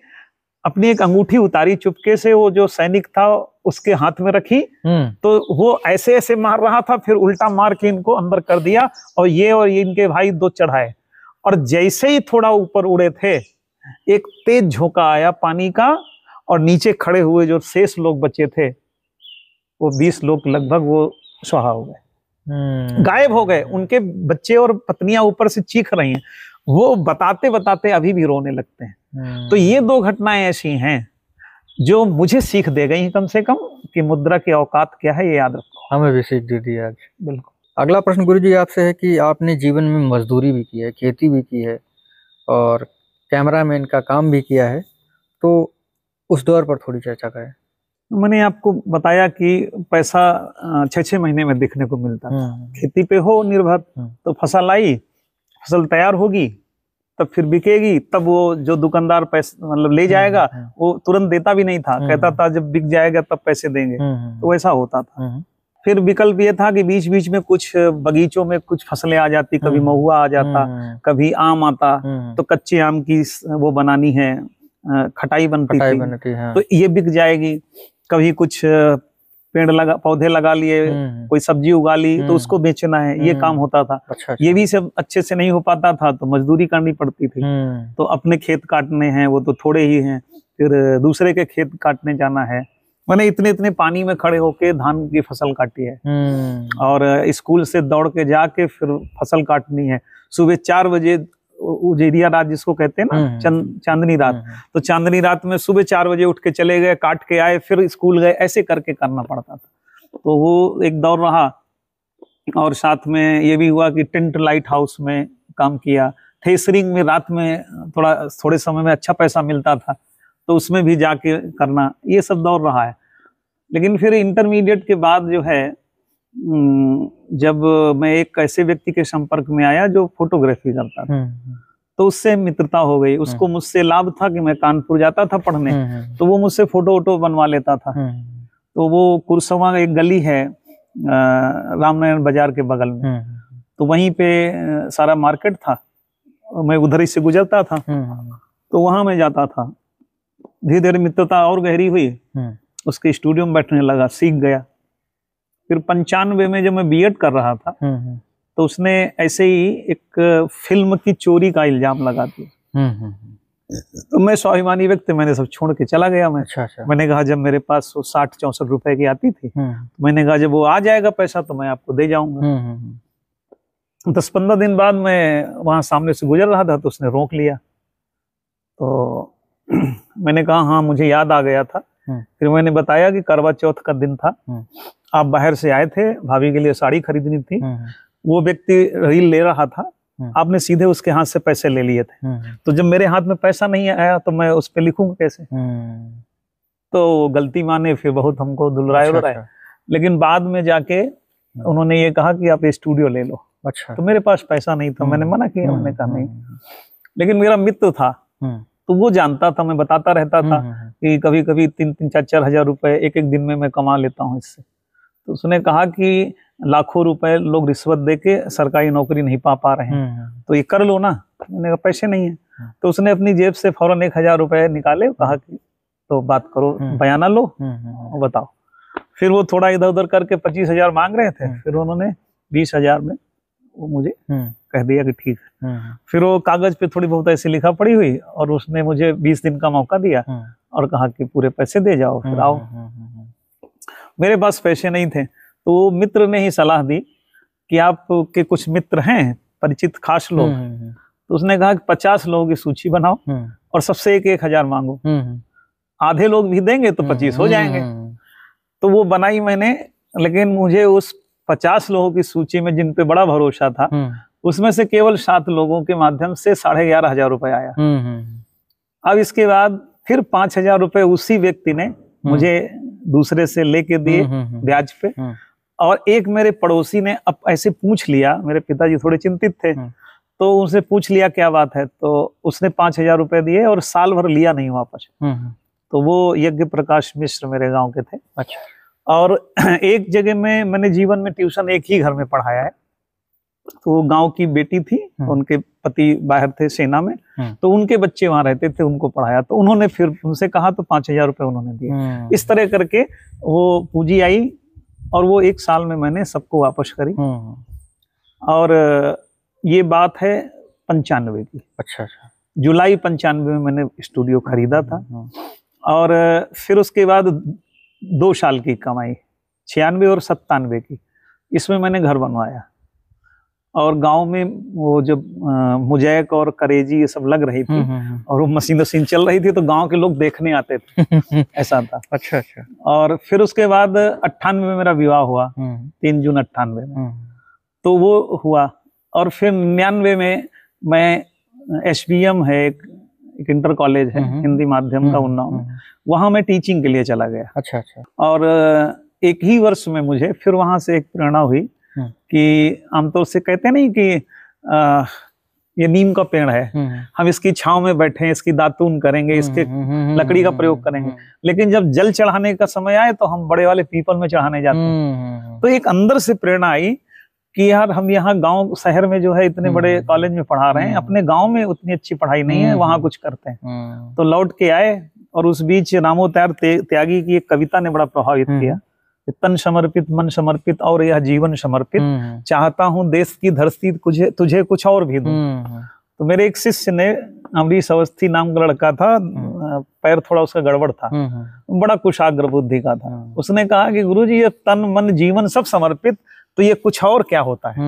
अपनी एक अंगूठी उतारी चुपके से, वो जो सैनिक था उसके हाथ में रखी। तो वो ऐसे ऐसे मार रहा था, फिर उल्टा मार के इनको अंदर कर दिया और ये इनके भाई 2 चढ़ाए। और जैसे ही थोड़ा ऊपर उड़े थे, एक तेज झोंका आया पानी का, और नीचे खड़े हुए जो शेष लोग बचे थे वो 20 लोग लगभग वो स्वाहा हो गए, गायब हो गए। उनके बच्चे और पत्नियां ऊपर से चीख रही हैं, वो बताते बताते अभी भी रोने लगते हैं। तो ये 2 घटनाएं ऐसी हैं जो मुझे सीख दे गई कम से कम कि मुद्रा की औकात क्या है, ये याद रखो। हमें भी सीख दे दी आज। बिल्कुल। अगला प्रश्न गुरुजी आपसे है कि आपने जीवन में मजदूरी भी की है, खेती भी की है और कैमरामैन का काम भी किया है, तो उस दौर पर थोड़ी चर्चा करें। मैंने आपको बताया कि पैसा 6-6 महीने में देखने को मिलता था। खेती पे हो निर्भर, तो फसल आई, फसल तैयार होगी, तब फिर बिकेगी, तब वो जो दुकानदार पैसा मतलब ले जाएगा वो तुरंत देता भी नहीं था, कहता था जब बिक जाएगा तब पैसे देंगे। तो वैसा होता था। फिर विकल्प ये था कि बीच बीच में कुछ बगीचों में कुछ फसलें आ जाती, कभी महुआ आ जाता, कभी आम आता, तो कच्चे आम की वो बनानी है, खटाई बनती थी, तो ये बिक जाएगी। कभी कुछ पौधे लगा लिए, कोई सब्जी उगा ली तो उसको बेचना है, ये काम होता था। अच्छा। ये भी सब अच्छे से नहीं हो पाता था तो मजदूरी करनी पड़ती थी। तो अपने खेत काटने हैं, वो तो थोड़े ही हैं, फिर दूसरे के खेत काटने जाना है। मैंने इतने पानी में खड़े होके धान की फसल काटी है, और स्कूल से दौड़ के जाके फिर फसल काटनी है। सुबह 4 बजे उजेरिया रात जिसको कहते हैं ना, चांदनी रात, तो चांदनी रात में सुबह 4 बजे उठ के चले गए, काट के आए, फिर स्कूल गए, ऐसे करके करना पड़ता था। तो वो एक दौर रहा। और साथ में ये भी हुआ कि टेंट लाइट हाउस में काम किया, थ्रेसरिंग में रात में थोड़े समय में अच्छा पैसा मिलता था, तो उसमें भी जाके करना, ये सब दौर रहा है। लेकिन फिर इंटरमीडिएट के बाद जो है, जब मैं एक ऐसे व्यक्ति के संपर्क में आया जो फोटोग्राफी करता था, तो उससे मित्रता हो गई। उसको मुझसे लाभ था कि मैं कानपुर जाता था पढ़ने, तो वो मुझसे फोटो वोटो बनवा लेता था। तो वो कुरसवा एक गली है रामनारायण बाजार के बगल में, तो वहीं पे सारा मार्केट था, मैं उधर ही से गुजरता था, तो वहां मैं जाता था। धीरे धीरे मित्रता और गहरी हुई, उसके स्टूडियो में बैठने लगा, सीख गया। फिर 95 में जब मैं बीएड कर रहा था, तो उसने ऐसे ही एक फिल्म की चोरी का इल्जाम लगा दिया। तो मैं स्वाभिमानी व्यक्ति, मैंने सब छोड़ के चला गया। मैं अच्छा। मैंने कहा जब मेरे पास 60-64 रुपए की आती थी, तो मैंने कहा जब वो आ जाएगा पैसा तो मैं आपको दे जाऊंगा। 10-15 दिन बाद मैं वहां सामने से गुजर रहा था तो उसने रोक लिया। तो मैंने कहा हाँ मुझे याद आ गया था। फिर मैंने बताया कि करवा चौथ का दिन था, आप बाहर से आए थे, भाभी के लिए साड़ी खरीदनी थी, वो व्यक्ति रील ले रहा था, आपने सीधे उसके हाथ से पैसे ले लिए थे। तो जब मेरे हाथ में पैसा नहीं आया तो मैं उस पे लिखूंगा कैसे? तो गलती माने फिर बहुत हमको दुलराए उलराए। लेकिन बाद में जाके उन्होंने ये कहा कि आप स्टूडियो ले लो। अच्छा। तो मेरे पास पैसा नहीं था, मैंने मना किया, मैंने कहा नहीं। लेकिन मेरा मित्र था तो वो जानता था, मैं बताता रहता था कि कभी कभी 3-3, 4-4 हजार रुपए एक दिन में मैं कमा लेता हूँ इससे। तो उसने कहा कि लाखों रुपए लोग रिश्वत देके सरकारी नौकरी नहीं पा रहे हैं, तो ये कर लो ना। मैंने कहा पैसे नहीं है। तो उसने अपनी जेब से फौरन 1000 रुपए निकाले, कहा कि तो बात करो, बयाना लो, बताओ। फिर वो थोड़ा इधर उधर करके 25,000 मांग रहे थे, फिर उन्होंने 20,000 में वो मुझे कह दिया कि ठीक है। फिर वो कागज पे थोड़ी बहुत ऐसी लिखा पड़ी हुई और उसने मुझे 20 दिन का मौका दिया और कहा कि पूरे पैसे दे जाओ, फिर आओ। मेरे पास पैसे नहीं थे, तो वो मित्र ने ही सलाह दी कि आपके कुछ मित्र हैं परिचित खास लोग, तो उसने कहा कि 50 लोगों की सूची बनाओ और सबसे 1-1 हजार मांगो, आधे लोग भी देंगे तो 25 हो जाएंगे। तो वो बनाई मैंने, लेकिन मुझे उस 50 लोगों की सूची में जिन पे बड़ा भरोसा था, उसमें से केवल 7 लोगों के माध्यम से 11,500 रुपए आया। अब इसके बाद फिर 5,000 रुपए उसी व्यक्ति ने मुझे दूसरे से लेके दिए ब्याज पे। और एक मेरे पड़ोसी ने अब ऐसे पूछ लिया, मेरे पिताजी थोड़े चिंतित थे, तो उनसे पूछ लिया क्या बात है, तो उसने 5,000 रुपए दिए और साल भर लिया नहीं वापस। तो वो यज्ञ प्रकाश मिश्र मेरे गांव के थे। अच्छा। और एक जगह में मैंने जीवन में ट्यूशन एक ही घर में पढ़ाया है। तो गांव की बेटी थी, उनके पति बाहर थे सेना में, तो उनके बच्चे वहां रहते थे, उनको पढ़ाया। तो उन्होंने फिर उनसे कहा तो 5,000 रुपए उन्होंने दिए। इस तरह करके वो पूंजी आई और वो 1 साल में मैंने सबको वापस करी। और ये बात है 95 की। अच्छा। जुलाई 95 में मैंने स्टूडियो खरीदा था। और फिर उसके बाद 2 साल की कमाई, 96 और 97 की, इसमें मैंने घर बनवाया। और गांव में वो जब मुजैक और करेजी ये सब लग रही थी और वो मशीन चल रही थी, तो गांव के लोग देखने आते थे। ऐसा था। अच्छा। और फिर उसके बाद 98 में मेरा विवाह हुआ, 3 जून 98 में, तो वो हुआ। और फिर 99 में मैं SBM है, एक इंटर कॉलेज है हिंदी माध्यम का उन्नाव में, वहां मैं टीचिंग के लिए चला गया। अच्छा। और एक ही वर्ष में मुझे फिर वहां से एक प्रेरणा हुई कि आमतौर से कहते नहीं कि ये नीम का पेड़ है, हम इसकी छांव में बैठे, इसकी दातून करेंगे, इसके लकड़ी का प्रयोग करेंगे, लेकिन जब जल चढ़ाने का समय आए तो हम बड़े वाले पीपल में चढ़ाने जाते हैं। तो एक अंदर से प्रेरणा आई कि यार हम यहाँ गांव शहर में जो है इतने बड़े कॉलेज में पढ़ा रहे हैं, अपने गांव में उतनी अच्छी पढ़ाई नहीं है, वहां कुछ करते हैं। तो लौट के आए और उस बीच रामोत्यार त्यागी की एक कविता ने बड़ा प्रभावित किया। तन समर्पित, मन समर्पित और यह जीवन समर्पित, चाहता हूं देश की धरती तुझे कुछ और भी दूं। तो मेरे एक शिष्य ने, अमरीश अवस्थी नाम का लड़का था, पैर थोड़ा उसका गड़बड़ था, बड़ा कुशाग्र बुद्धि का था। उसने कहा कि गुरुजी ये तन मन जीवन सब समर्पित, तो ये कुछ और क्या होता है?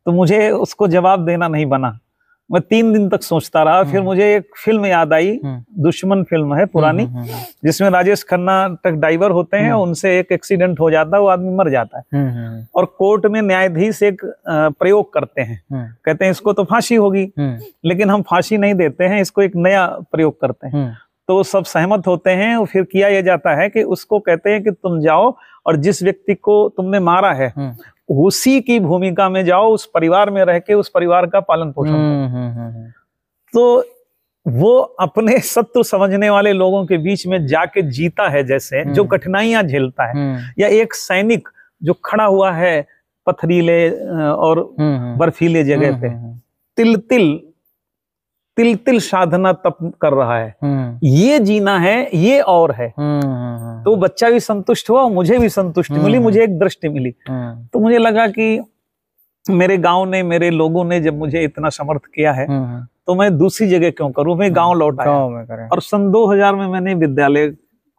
तो मुझे उसको जवाब देना नहीं बना। मैं 3 दिन तक सोचता रहा। फिर मुझे एक फिल्म याद आई, दुश्मन फिल्म है पुरानी, जिसमें राजेश खन्ना ट्रक ड्राइवर होते हैं, उनसे एक एक्सीडेंट हो जाता है, वो आदमी मर जाता है। और कोर्ट में न्यायाधीश एक प्रयोग करते हैं, कहते हैं इसको तो फांसी होगी, लेकिन हम फांसी नहीं देते हैं, इसको एक नया प्रयोग करते हैं। तो सब सहमत होते हैं और फिर किया यह जाता है कि उसको कहते हैं कि तुम जाओ और जिस व्यक्ति को तुमने मारा है उसी की भूमिका में जाओ, उस परिवार में रह के उस परिवार का पालन पोषण करो। तो वो अपने शत्रु समझने वाले लोगों के बीच में जाके जीता है, जैसे जो कठिनाइयां झेलता है, या एक सैनिक जो खड़ा हुआ है पथरीले और बर्फीले जगह पे, तिल तिल साधना तप कर रहा है, ये जीना है, ये और है। तो बच्चा भी संतुष्ट हुआ, मुझे भी संतुष्टि मिली, मुझे एक दृष्टि मिली। तो मुझे लगा कि मेरे गांव ने, मेरे लोगों ने जब मुझे इतना समर्थ किया है, तो मैं दूसरी जगह क्यों करूं, मैं गांव लौट आया। गांव में करें। और सन 2000 में मैंने विद्यालय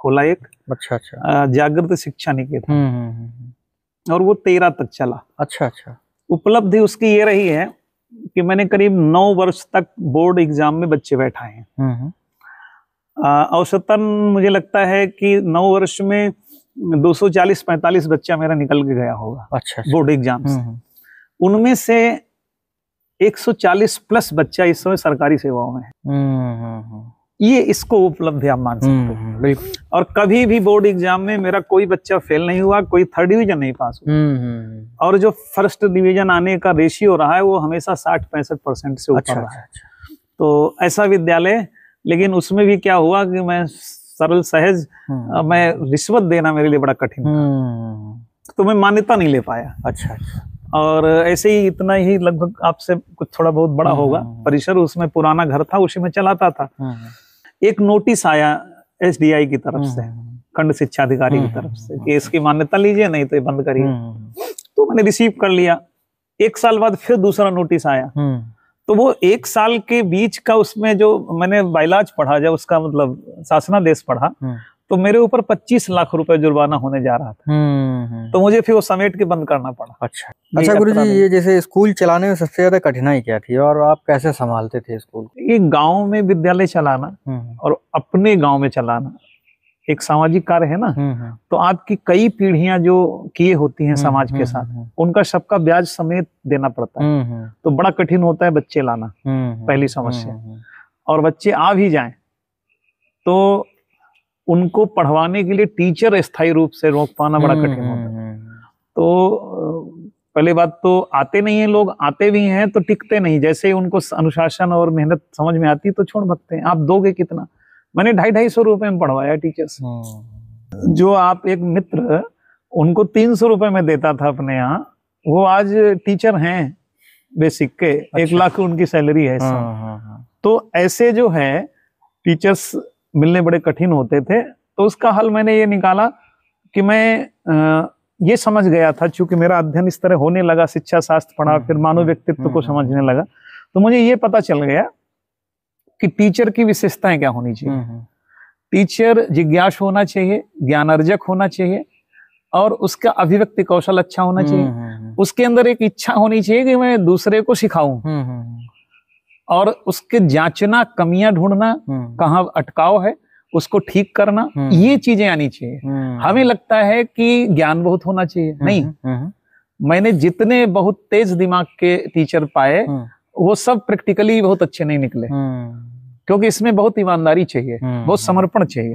खोला एक, अच्छा अच्छा। जागृत शिक्षा निकेतन, और वो 13 तक चला। अच्छा अच्छा। उपलब्धि उसकी ये रही है कि मैंने करीब 9 वर्ष तक बोर्ड एग्जाम में बच्चे बैठाए हैं। औसतन मुझे लगता है कि 9 वर्ष में 240-45 बच्चा मेरा निकल के गया होगा। अच्छा। बोर्ड एग्जाम से। उनमें से 140 प्लस बच्चा इस समय सरकारी सेवाओं में है। ये इसको उपलब्धि आप मान सकते हो। बिल्कुल। और कभी भी बोर्ड एग्जाम में मेरा कोई बच्चा फेल नहीं हुआ, कोई 3rd डिवीजन नहीं पास हुआ। और जो 1st डिवीजन आने का रेशियो रहा है वो हमेशा 60-65% से ऊपर रहा है। तो ऐसा विद्यालय, लेकिन उसमें भी क्या हुआ कि मैं सरल सहज, मैं रिश्वत देना मेरे लिए बड़ा कठिन था, तो मैं मान्यता नहीं ले पाया। अच्छा। और ऐसे ही इतना ही लगभग आपसे कुछ थोड़ा बहुत बड़ा होगा परिसर, उसमें पुराना घर था, उसी में चलाता था। एक नोटिस आया SDI की तरफ से, खंड शिक्षा अधिकारी की तरफ से, कि इसकी मान्यता लीजिए नहीं तो ये बंद करिए। तो मैंने रिसीव कर लिया। 1 साल बाद फिर दूसरा नोटिस आया। तो वो 1 साल के बीच का उसमें जो मैंने बाइलाज पढ़ा, जब उसका मतलब शासनादेश पढ़ा, तो मेरे ऊपर 25 लाख रुपए जुर्माना होने जा रहा था। तो मुझे फिर वो समेट के बंद करना पड़ा। अच्छा गुरुजी, ये जैसे स्कूल चलाने में सबसे ज्यादा कठिनाई क्या थी और आप कैसे संभालते थे स्कूल? ये गांव में विद्यालय चलाना और अपने गांव में चलाना एक सामाजिक कार्य है ना। तो आपकी कई पीढ़ियां जो किए होती हैं समाज के साथ, उनका सबका ब्याज समेत देना पड़ता है। तो बड़ा कठिन होता है बच्चे लाना, पहली समस्या। और बच्चे आ भी जाएं तो उनको पढ़वाने के लिए टीचर स्थायी रूप से रोक पाना बड़ा कठिन होता है। तो पहली बात तो आते नहीं है लोग, आते भी हैं तो टिकते नहीं। जैसे ही उनको अनुशासन और मेहनत समझ में आती तो छोड़ भगते हैं। आप दोगे कितना? मैंने 250-250 रुपए में पढ़वाया टीचर्स। जो आप एक मित्र उनको 300 रुपए में देता था अपने यहाँ, वो आज टीचर हैं बेसिक के। 1 लाख उनकी सैलरी है। तो ऐसे जो है टीचर्स मिलने बड़े कठिन होते थे। तो उसका हल मैंने ये निकाला कि मैं ये समझ गया था, चूंकि मेरा अध्ययन इस तरह होने लगा, शिक्षा शास्त्र पढ़ा, फिर मानव व्यक्तित्व को समझने लगा, तो मुझे ये पता चल गया कि टीचर की विशेषताएं क्या होनी चाहिए। टीचर जिज्ञासु होना चाहिए, ज्ञानार्जक होना चाहिए, और उसका अभिव्यक्ति कौशल अच्छा होना चाहिए। उसके अंदर एक इच्छा होनी चाहिए कि मैं दूसरे को सिखाऊं, और उसके जांचना, कमियां ढूंढना, कहाँ अटकाव है उसको ठीक करना, ये चीजें आनी चाहिए। हमें लगता है कि ज्ञान बहुत होना चाहिए, नहीं। मैंने जितने बहुत तेज दिमाग के टीचर पाए वो सब प्रैक्टिकली बहुत अच्छे नहीं निकले, क्योंकि इसमें बहुत ईमानदारी चाहिए, बहुत समर्पण चाहिए।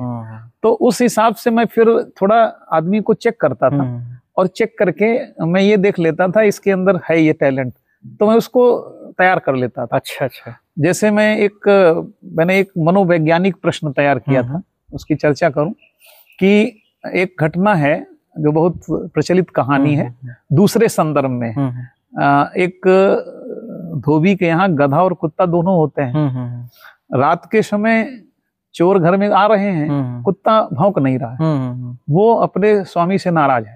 तो उस हिसाब से मैं फिर थोड़ा आदमी को चेक करता था, और चेक करके मैं ये देख लेता था इसके अंदर है ये टैलेंट, तो मैं उसको तैयार कर लेता था। अच्छा। जैसे मैंने एक मनोवैज्ञानिक प्रश्न तैयार किया था, उसकी चर्चा करूं कि एक घटना है जो बहुत प्रचलित कहानी है दूसरे संदर्भ में। एक धोबी के यहाँ गधा और कुत्ता दोनों होते हैं। रात के समय चोर घर में आ रहे हैं, कुत्ता भौंक नहीं रहा है, वो अपने स्वामी से नाराज है,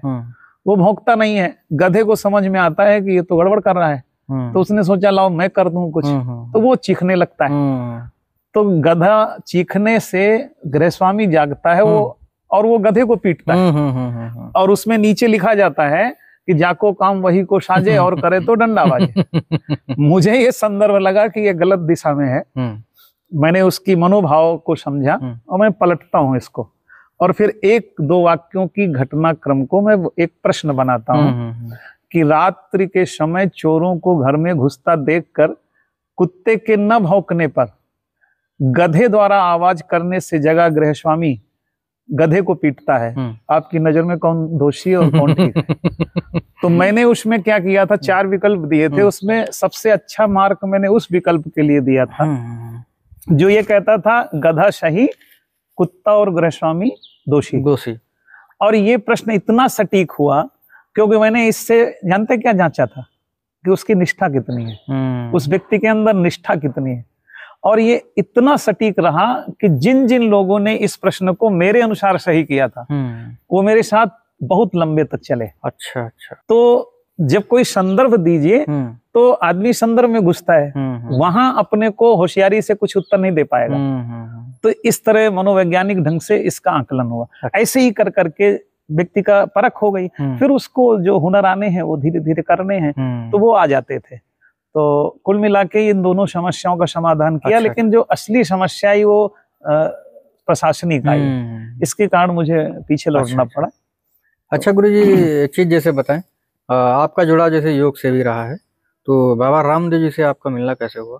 वो भौंकता नहीं है। गधे को समझ में आता है कि ये तो गड़बड़ कर रहा है, तो उसने सोचा लाओ मैं कर दूं कुछ, तो वो चीखने लगता है। तो गधा चीखने से गृहस्वामी जागता है, वो और वो गधे को पीटता है, और उसमें नीचे लिखा जाता है कि जाको काम वही को साजे और करे तो डंडा बाजे। मुझे ये संदर्भ लगा कि ये गलत दिशा में है। मैंने उसकी मनोभाव को समझा और मैं पलटता हूँ इसको, और फिर 1-2 वाक्यों की घटनाक्रम को मैं एक प्रश्न बनाता हूँ कि रात्रि के समय चोरों को घर में घुसता देखकर कुत्ते के न भौंकने पर गधे द्वारा आवाज करने से जगा गृहस्वामी गधे को पीटता है। आपकी नजर में कौन दोषी है और कौन ठीक है? तो मैंने उसमें क्या किया था, 4 विकल्प दिए थे, उसमें सबसे अच्छा मार्क मैंने उस विकल्प के लिए दिया था जो ये कहता था गधा सही, कुत्ता और गृहस्वामी दोषी। और ये प्रश्न इतना सटीक हुआ क्योंकि मैंने इससे जानते क्या जांचा था कि उसकी निष्ठा कितनी है, उस व्यक्ति के अंदर निष्ठा कितनी है। और ये इतना सटीक रहा कि जिन जिन लोगों ने इस प्रश्न को मेरे अनुसार सही किया था वो मेरे साथ बहुत लंबे तक चले। अच्छा। तो जब कोई संदर्भ दीजिए तो आदमी संदर्भ में घुसता है, वहां अपने को होशियारी से कुछ उत्तर नहीं दे पाएगा। तो इस तरह मनोवैज्ञानिक ढंग से इसका आकलन हुआ। ऐसे ही कर करके व्यक्ति का परख हो गई, फिर उसको जो हुनर आने हैं वो धीरे धीरे करने हैं, तो वो आ जाते थे। तो कुल मिला के इन दोनों समस्याओं का समाधान किया। अच्छा। लेकिन जो असली समस्या है वो प्रशासनिक आई, इसके कारण मुझे पीछे लौटना पड़ा। अच्छा गुरुजी, एक चीज जैसे बताएं, आपका जुड़ाव जैसे योग से भी रहा है, तो बाबा रामदेव जी से आपका मिलना कैसे हुआ?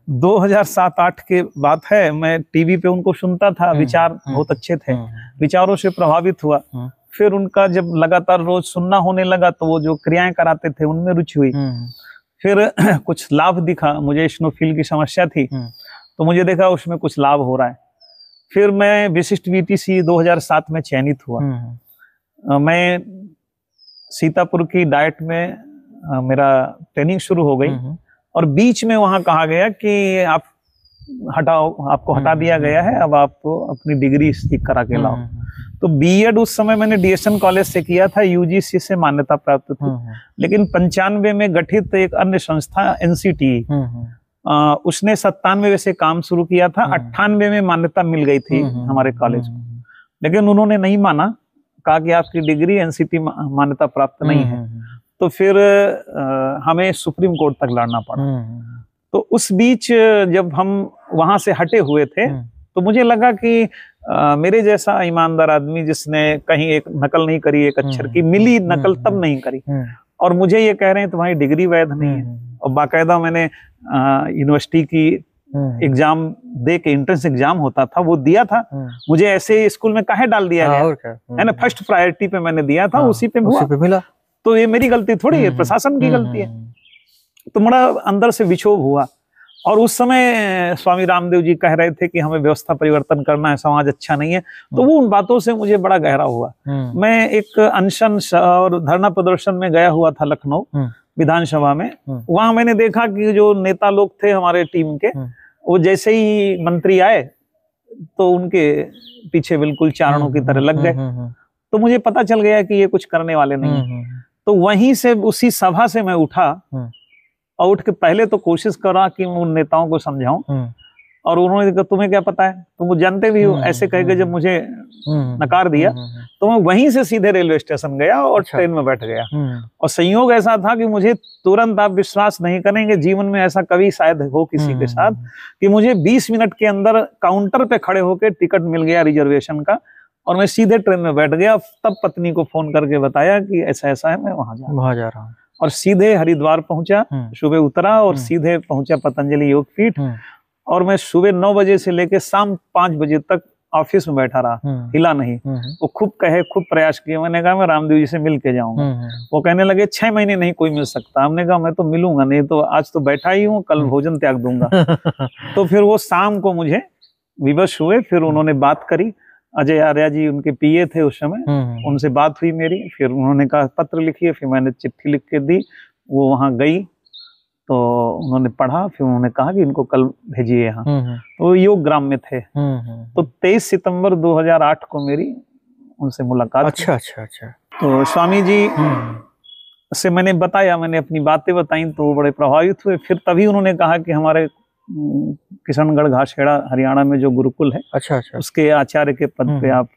2007-8 के बात है, मैं टीवी पे उनको सुनता था, विचार बहुत अच्छे थे, विचारों से प्रभावित हुआ। फिर उनका जब लगातार रोज सुनना होने लगा तो वो जो क्रियाएं कराते थे उनमें रुचि हुई। फिर कुछ लाभ दिखा, मुझे स्नोफिल की समस्या थी, तो मुझे देखा उसमें कुछ लाभ हो रहा है। फिर मैं विशिष्ट बीटीसी 2007 में चयनित हुआ। मैं सीतापुर की डाइट में मेरा ट्रेनिंग शुरू हो गई, और बीच में वहां कहा गया कि आप हटाओ, आपको हटा दिया गया है, अब आप अपनी डिग्री सीख करा के लाओ। तो बीएड उस समय मैंने डीएसएन कॉलेज से किया था, यूजीसी से मान्यता प्राप्त थी। लेकिन 95 में गठित एक अन्य संस्था एनसीटी, उसने 97 से काम शुरू किया था। 98 में मान्यता मिल गई थी हमारे कॉलेज को, लेकिन उन्होंने नहीं माना, कहा कि आपकी डिग्री एनसीटी मान्यता प्राप्त नहीं है। तो फिर हमें सुप्रीम कोर्ट तक लड़ना पड़ा। तो उस बीच जब हम वहां से हटे हुए थे तो मुझे लगा कि मेरे जैसा ईमानदार आदमी जिसने कहीं एक नकल नहीं करी, एक अक्षर की, मिली नकल तब नहीं करी, और मुझे ये कह रहे हैं तुम्हारी डिग्री वैध नहीं है। और बाकायदा मैंने यूनिवर्सिटी की एग्जाम दे के, एंट्रेंस एग्जाम होता था वो दिया था। मुझे ऐसे स्कूल में काहे डाल दिया गया है ना, फर्स्ट प्रायोरिटी पे मैंने दिया था, उसी पे मिला। तो ये मेरी गलती थोड़ी है, प्रशासन की गलती है। तो बड़ा अंदर से विक्षोभ हुआ। और उस समय स्वामी रामदेव जी कह रहे थे कि हमें व्यवस्था परिवर्तन करना है, समाज अच्छा नहीं है। तो वो उन बातों से मुझे बड़ा गहरा हुआ। मैं एक अनशन और धरना प्रदर्शन में गया हुआ था लखनऊ विधानसभा में। वहां मैंने देखा कि जो नेता लोग थे हमारे टीम के, वो जैसे ही मंत्री आए तो उनके पीछे बिल्कुल चारणों की तरह लग गए। तो मुझे पता चल गया कि ये कुछ करने वाले नहीं। तो वहीं से, उसी सभा से मैं उठा, और उठ के पहले तो कोशिश करा कि मैं उन नेताओं को समझाऊं, और उन्होंने कहा तुम्हें क्या पता है, तुम जानते भी हो, ऐसे कह के जब मुझे नकार दिया तो मैं वहीं से सीधे रेलवे स्टेशन गया और ट्रेन में बैठ गया। और संयोग ऐसा था कि मुझे तुरंत, आप विश्वास नहीं करेंगे, जीवन में ऐसा कभी शायद हो किसी के साथ, कि मुझे 20 मिनट के अंदर काउंटर पे खड़े होकर टिकट मिल गया रिजर्वेशन का, और मैं सीधे ट्रेन में बैठ गया। तब पत्नी को फोन करके बताया कि ऐसा ऐसा है, मैं वहां जा रहा हूँ। और सीधे हरिद्वार पहुंचा, सुबह उतरा और सीधे पहुंचा पतंजलि योग पीठ। और मैं सुबह 9 बजे से लेकर शाम 5 बजे तक ऑफिस में बैठा रहा, हिला नहीं। वो खूब प्रयास किए। मैंने कहा मैं रामदेव जी से मिल के जाऊंगा। वो कहने लगे 6 महीने नहीं कोई मिल सकता। हमने कहा मैं तो मिलूंगा नहीं, तो आज तो बैठा ही हूँ, कल भोजन त्याग दूंगा। तो फिर वो शाम को मुझे विवश हुए। फिर उन्होंने बात करी, अजय आर्या जी उनके पीए थे उस समय, उनसे बात हुई मेरी। फिर उन्होंने कहा पत्र लिखिए, फिर मैंने चिट्ठी लिख के दी। वो वहां गई तो उन्होंने पढ़ा, फिर उन्होंने कहा कि इनको कल भेजिए यहाँ। तो योग ग्राम में थे। तो 23 सितंबर 2008 को मेरी उनसे मुलाकात। अच्छा। तो स्वामी जी से मैंने बताया, मैंने अपनी बातें बताई, तो वो बड़े प्रभावित हुए। फिर तभी उन्होंने कहा कि हमारे किशनगढ़ घाटखेड़ा हरियाणा में जो गुरुकुल है, अच्छा, उसके आचार्य के पद पे आप।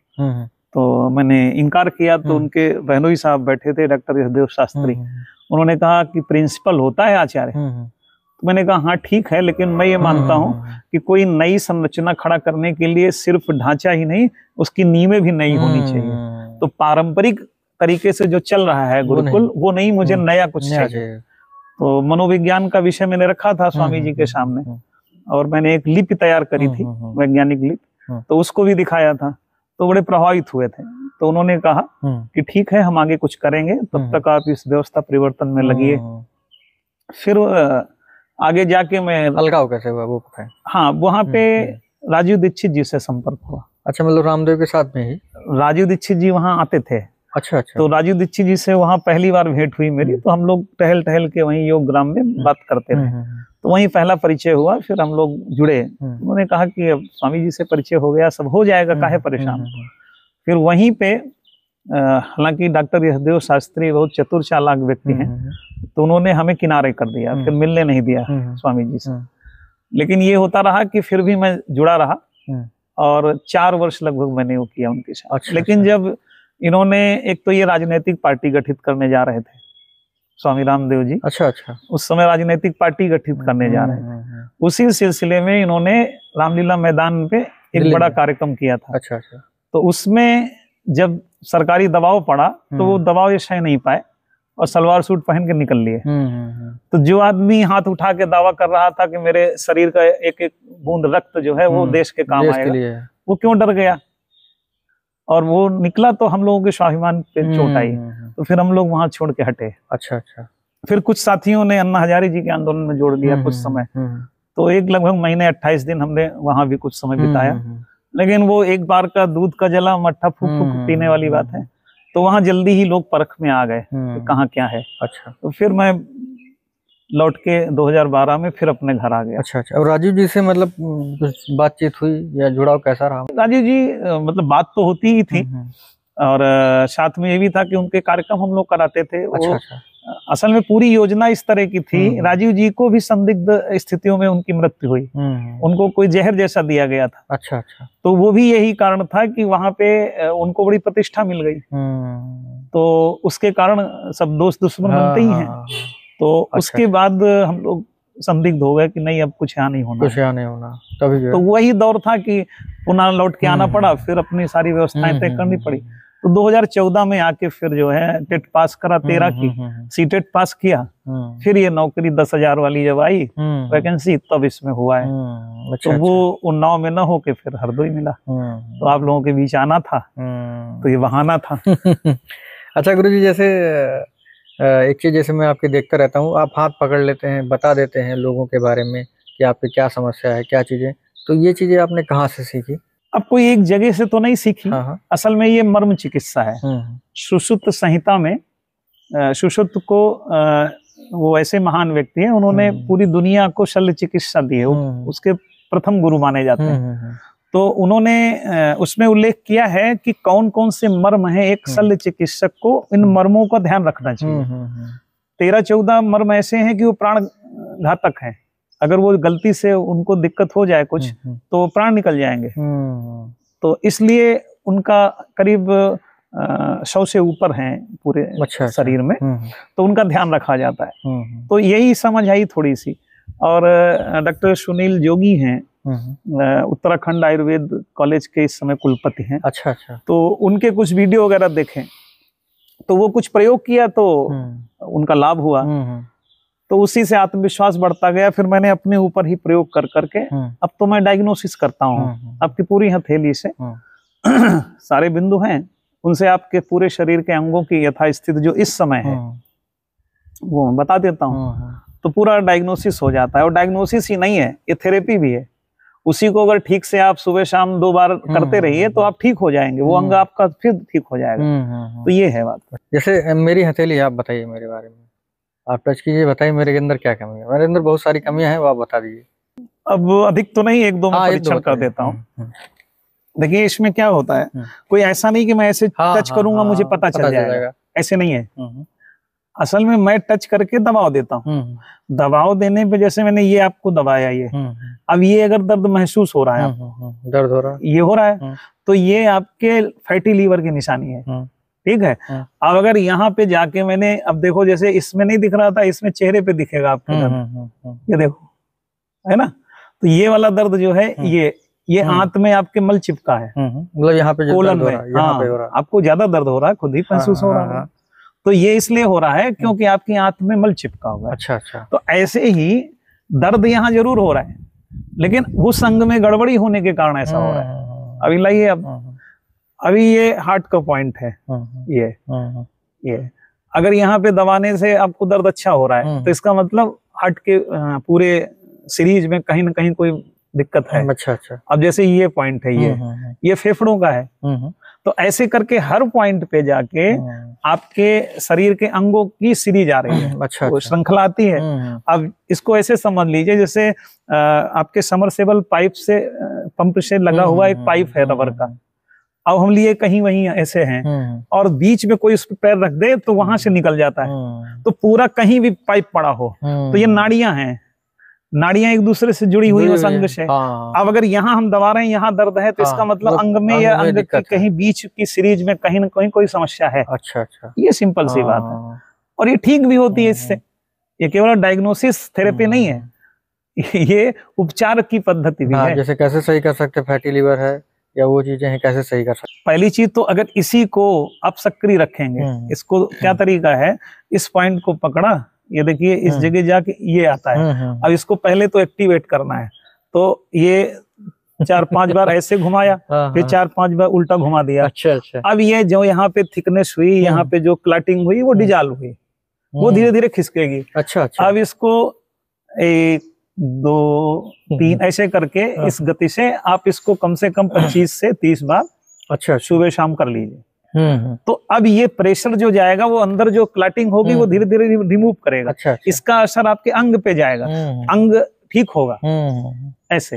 तो मैंने इनकार किया। तो उनके बहनोई साहब बैठे थे, डॉक्टर यशदेव शास्त्री, उन्होंने कहा कि प्रिंसिपल होता है आचार्य। तो मैंने कहा हाँ ठीक है, लेकिन मैं ये मानता हूँ कि कोई नई संरचना खड़ा करने के लिए सिर्फ ढांचा ही नहीं, उसकी नींवें भी नई होनी चाहिए। तो पारंपरिक तरीके से जो चल रहा है गुरुकुल, वो नहीं, मुझे नया कुछ चाहिए। तो मनोविज्ञान का विषय मैंने रखा था स्वामी जी के सामने, और मैंने एक लिपि तैयार करी थी, वैज्ञानिक लिपि, तो उसको भी दिखाया था। तो बड़े प्रभावित हुए थे। तो उन्होंने कहा कि ठीक है, हम आगे कुछ करेंगे, तब तक आप इस व्यवस्था परिवर्तन में लगिए। फिर आगे जाके मैं अलगाव कैसे हुआ वो बताएं। हाँ, वहाँ पे राजीव दीक्षित जी से संपर्क हुआ। अच्छा, मतलब रामदेव के साथ में ही राजीव दीक्षित जी वहाँ आते थे। अच्छा। तो राजीव दीक्षित जी से वहाँ पहली बार भेंट हुई मेरी। तो हम लोग टहल टहल के वहीं योग ग्राम में बात करते रहे। तो वहीं पहला परिचय हुआ। फिर हम लोग जुड़े। उन्होंने कहा कि अब स्वामी जी से परिचय हो गया, सब हो जाएगा, काहे परेशान। फिर वहीं पे हालांकि डॉक्टर यशदेव शास्त्री बहुत चतुर चालाक व्यक्ति हैं, तो उन्होंने हमें किनारे कर दिया, फिर मिलने नहीं दिया स्वामी जी से। लेकिन ये होता रहा कि फिर भी मैं जुड़ा रहा और 4 वर्ष लगभग मैंने वो किया उनके साथ। अच्छा, लेकिन जब इन्होंने, एक तो ये राजनीतिक पार्टी गठित करने जा रहे थे स्वामी रामदेव जी। अच्छा अच्छा। उस समय राजनीतिक पार्टी गठित करने जा रहे थे। उसी सिलसिले में इन्होंने रामलीला मैदान पे एक बड़ा कार्यक्रम किया था। अच्छा अच्छा। तो उसमें जब सरकारी दबाव पड़ा तो वो दबाव ये सह नहीं पाए और सलवार सूट पहन के निकल लिए। तो जो आदमी हाथ उठा के दावा कर रहा था कि मेरे शरीर का एक एक बूंद रक्त जो है वो देश के काम आएगा, वो क्यों डर गया और वो निकला, तो हम लोगों के स्वाभिमान पे चोट आई। तो फिर हम लोग वहां छोड़ के हटे। अच्छा अच्छा। फिर कुछ साथियों ने अन्ना हजारे जी के आंदोलन में जोड़ लिया कुछ समय। तो एक लगभग महीने 28 दिन हमने वहां भी कुछ समय बिताया। लेकिन वो एक बार का दूध का जला मट्ठा फूक फूक पीने वाली बात है। तो वहां जल्दी ही लोग परख में आ गए कहाँ क्या है। अच्छा। तो फिर मैं लौट के 2012 में फिर अपने घर आ गया। अच्छा अच्छा। और राजीव जी से मतलब कुछ बातचीत हुई या जुड़ाव कैसा रहा? राजीव जी मतलब बात तो होती ही थी और साथ में ये भी था कि उनके कार्यक्रम हम लोग कराते थे। अच्छा वो अच्छा। असल में पूरी योजना इस तरह की थी। राजीव जी को भी संदिग्ध स्थितियों में उनकी मृत्यु हुई। उनको कोई जहर जैसा दिया गया था। अच्छा अच्छा। तो वो भी यही कारण था कि वहां पे उनको बड़ी प्रतिष्ठा मिल गई। तो उसके कारण सब दोस्त दुश्मन बनते ही हैं। तो उसके बाद हम लोग संदिग्ध हो गए कि नहीं, अब कुछ यहाँ नहीं होना, कुछ यहाँ नहीं होना। तभी तो वही दौर था कि पुनः लौट के आना पड़ा, फिर अपनी सारी व्यवस्थाएं तय करनी पड़ी। तो 2014 में आके फिर जो है टेट पास करा, 13 की सीटेट पास किया। फिर ये नौकरी 10,000 वाली जब आई वैकेंसी, तब इसमें हुआ है। तो वो उन्नाव में न होके फिर हरदोई मिला। तो आप लोगों के बीच आना था, तो ये बहाना था। अच्छा गुरुजी, जैसे एक चीज जैसे मैं आपके देखता रहता हूँ, आप हाथ पकड़ लेते हैं, बता देते हैं लोगों के बारे में कि आपकी क्या समस्या है, क्या चीजें। तो ये चीजें आपने कहाँ से सीखी? अब कोई एक जगह से तो नहीं सीखी। असल में ये मर्म चिकित्सा है। सुश्रुत संहिता में सुश्रुत को वो ऐसे महान व्यक्ति हैं, उन्होंने पूरी दुनिया को शल्य चिकित्सा दी है। उसके प्रथम गुरु माने जाते हैं। तो उन्होंने उसमें उल्लेख किया है कि कौन कौन से मर्म हैं, एक शल्य चिकित्सक को इन मर्मों का ध्यान रखना चाहिए। 13-14 मर्म ऐसे हैं कि वो प्राण घातक हैं। अगर वो गलती से उनको दिक्कत हो जाए कुछ तो प्राण निकल जाएंगे। तो इसलिए उनका करीब 100 से ऊपर हैं पूरे शरीर में, तो उनका ध्यान रखा जाता है। तो यही समझ आई थोड़ी सी। और डॉक्टर सुनील जोगी हैं, उत्तराखंड आयुर्वेद कॉलेज के इस समय कुलपति हैं। अच्छा अच्छा। तो उनके कुछ वीडियो वगैरह देखें, तो वो कुछ प्रयोग किया तो उनका लाभ हुआ। तो उसी से आत्मविश्वास बढ़ता गया। फिर मैंने अपने ऊपर ही प्रयोग कर करके अब तो मैं डायग्नोसिस करता हूँ आपकी पूरी हथेली से। सारे बिंदु हैं, उनसे आपके पूरे शरीर के अंगों की यथास्थिति जो इस समय है वो मैं बता देता हूँ। तो पूरा डायग्नोसिस हो जाता है। और डायग्नोसिस ही नहीं है, ये थेरेपी भी है। उसी को अगर ठीक से आप सुबह शाम 2 बार करते रहिए तो आप ठीक हो जाएंगे, वो अंग आपका फिर ठीक हो जाएगा। तो ये है बात। जैसे मेरी हथेली, आप बताइए मेरे बारे में, आप टच कीजिए, बताइए मेरे अंदर क्या कमी है। मेरे अंदर बहुत सारी कमियां हैं, वो आप बता दीजिए। अब अधिक तो नहीं, 1-2 में परीक्षण कर देता हूँ। देखिए इसमें क्या होता है, कोई ऐसा नहीं कि मैं ऐसे टच करूंगा मुझे पता चल जाएगा, ऐसे नहीं है। असल में मैं टच करके दबाव देता हूँ। दबाव देने पे जैसे मैंने ये आपको दबाया, ये अब ये अगर दर्द महसूस हो रहा है, दर्द हो रहा है, ये हो रहा है, तो ये आपके फैटी लीवर की निशानी है। ठीक है। अब अगर यहाँ पे जाके मैंने, अब देखो जैसे इसमें नहीं दिख रहा था, इसमें चेहरे पे दिखेगा आपके दर्द, ये देखो, है ना। तो ये वाला दर्द जो है ये आंत में आपके मल चिपका है, मतलब यहाँ पे कोलन में। यहाँ पे हो रहा है, आपको ज्यादा दर्द हो रहा है, खुद ही महसूस हो रहा है। तो ये इसलिए हो रहा है क्योंकि आपकी आंत में मल चिपका हुआ है। अच्छा अच्छा। तो ऐसे ही दर्द यहाँ जरूर हो रहा है, लेकिन उस अंग में गड़बड़ी होने के कारण ऐसा हो रहा है। अभी लाइए, अब अभी ये हार्ट का पॉइंट है, ये अगर यहाँ पे दबाने से आपको दर्द अच्छा हो रहा है तो इसका मतलब हार्ट के पूरे सीरीज में कहीं ना कहीं कोई दिक्कत है। अच्छा अच्छा। अब जैसे ये पॉइंट है, ये फेफड़ों का है। तो ऐसे करके हर पॉइंट पे जाके आपके शरीर के अंगों की सीरीज आ रही है। अच्छा, वो श्रृंखला आती है। अब इसको ऐसे समझ लीजिए जैसे आपके समरसेबल पाइप से, पंप से लगा हुआ एक पाइप है रबर का। अब हम लिए कहीं वहीं ऐसे हैं और बीच में कोई उस पर पैर रख दे तो वहां से निकल जाता है। तो पूरा कहीं भी पाइप पड़ा हो तो ये नाड़ियां हैं, नाड़ियां एक दूसरे से जुड़ी हुई उस अंग से। अब अगर यहाँ हम दबा रहे हैं, यहाँ दर्द है, तो इसका मतलब अंग में या अंग के कहीं बीच की सीरीज में कहीं ना कहीं कोई समस्या है। अच्छा। ये सिंपल सी बात है और ये ठीक भी होती है इससे। ये केवल डायग्नोसिस थेरेपी नहीं है, ये उपचार की पद्धति भी है। जैसे कैसे सही कर सकते, फैटी लिवर है या वो चीजें हैं, कैसे सही कर सकते? पहली चीज तो अगर इसी को आप सक्रिय रखेंगे, इसको क्या तरीका है, इस पॉइंट को पकड़ा, ये देखिए इस जगह जाके ये आता है। अब इसको पहले तो एक्टिवेट करना है, तो ये 4-5 बार ऐसे घुमाया, फिर 4-5 बार उल्टा घुमा दिया। अच्छा। अब ये जो यहाँ पे थिकनेस हुई, यहाँ पे जो क्लटिंग हुई, वो डिजॉल्व हुई, वो धीरे धीरे खिसकेगी। अच्छा। अब इसको 1 2 3 ऐसे करके इस गति से आप इसको कम से कम 25 से 30 बार अच्छा सुबह शाम कर लीजिए। तो अब ये प्रेशर जो जाएगा, वो अंदर जो क्लटिंग होगी वो धीरे धीरे रिमूव करेगा। अच्छा। इसका असर आपके अंग पे जाएगा, अंग ठीक होगा। ऐसे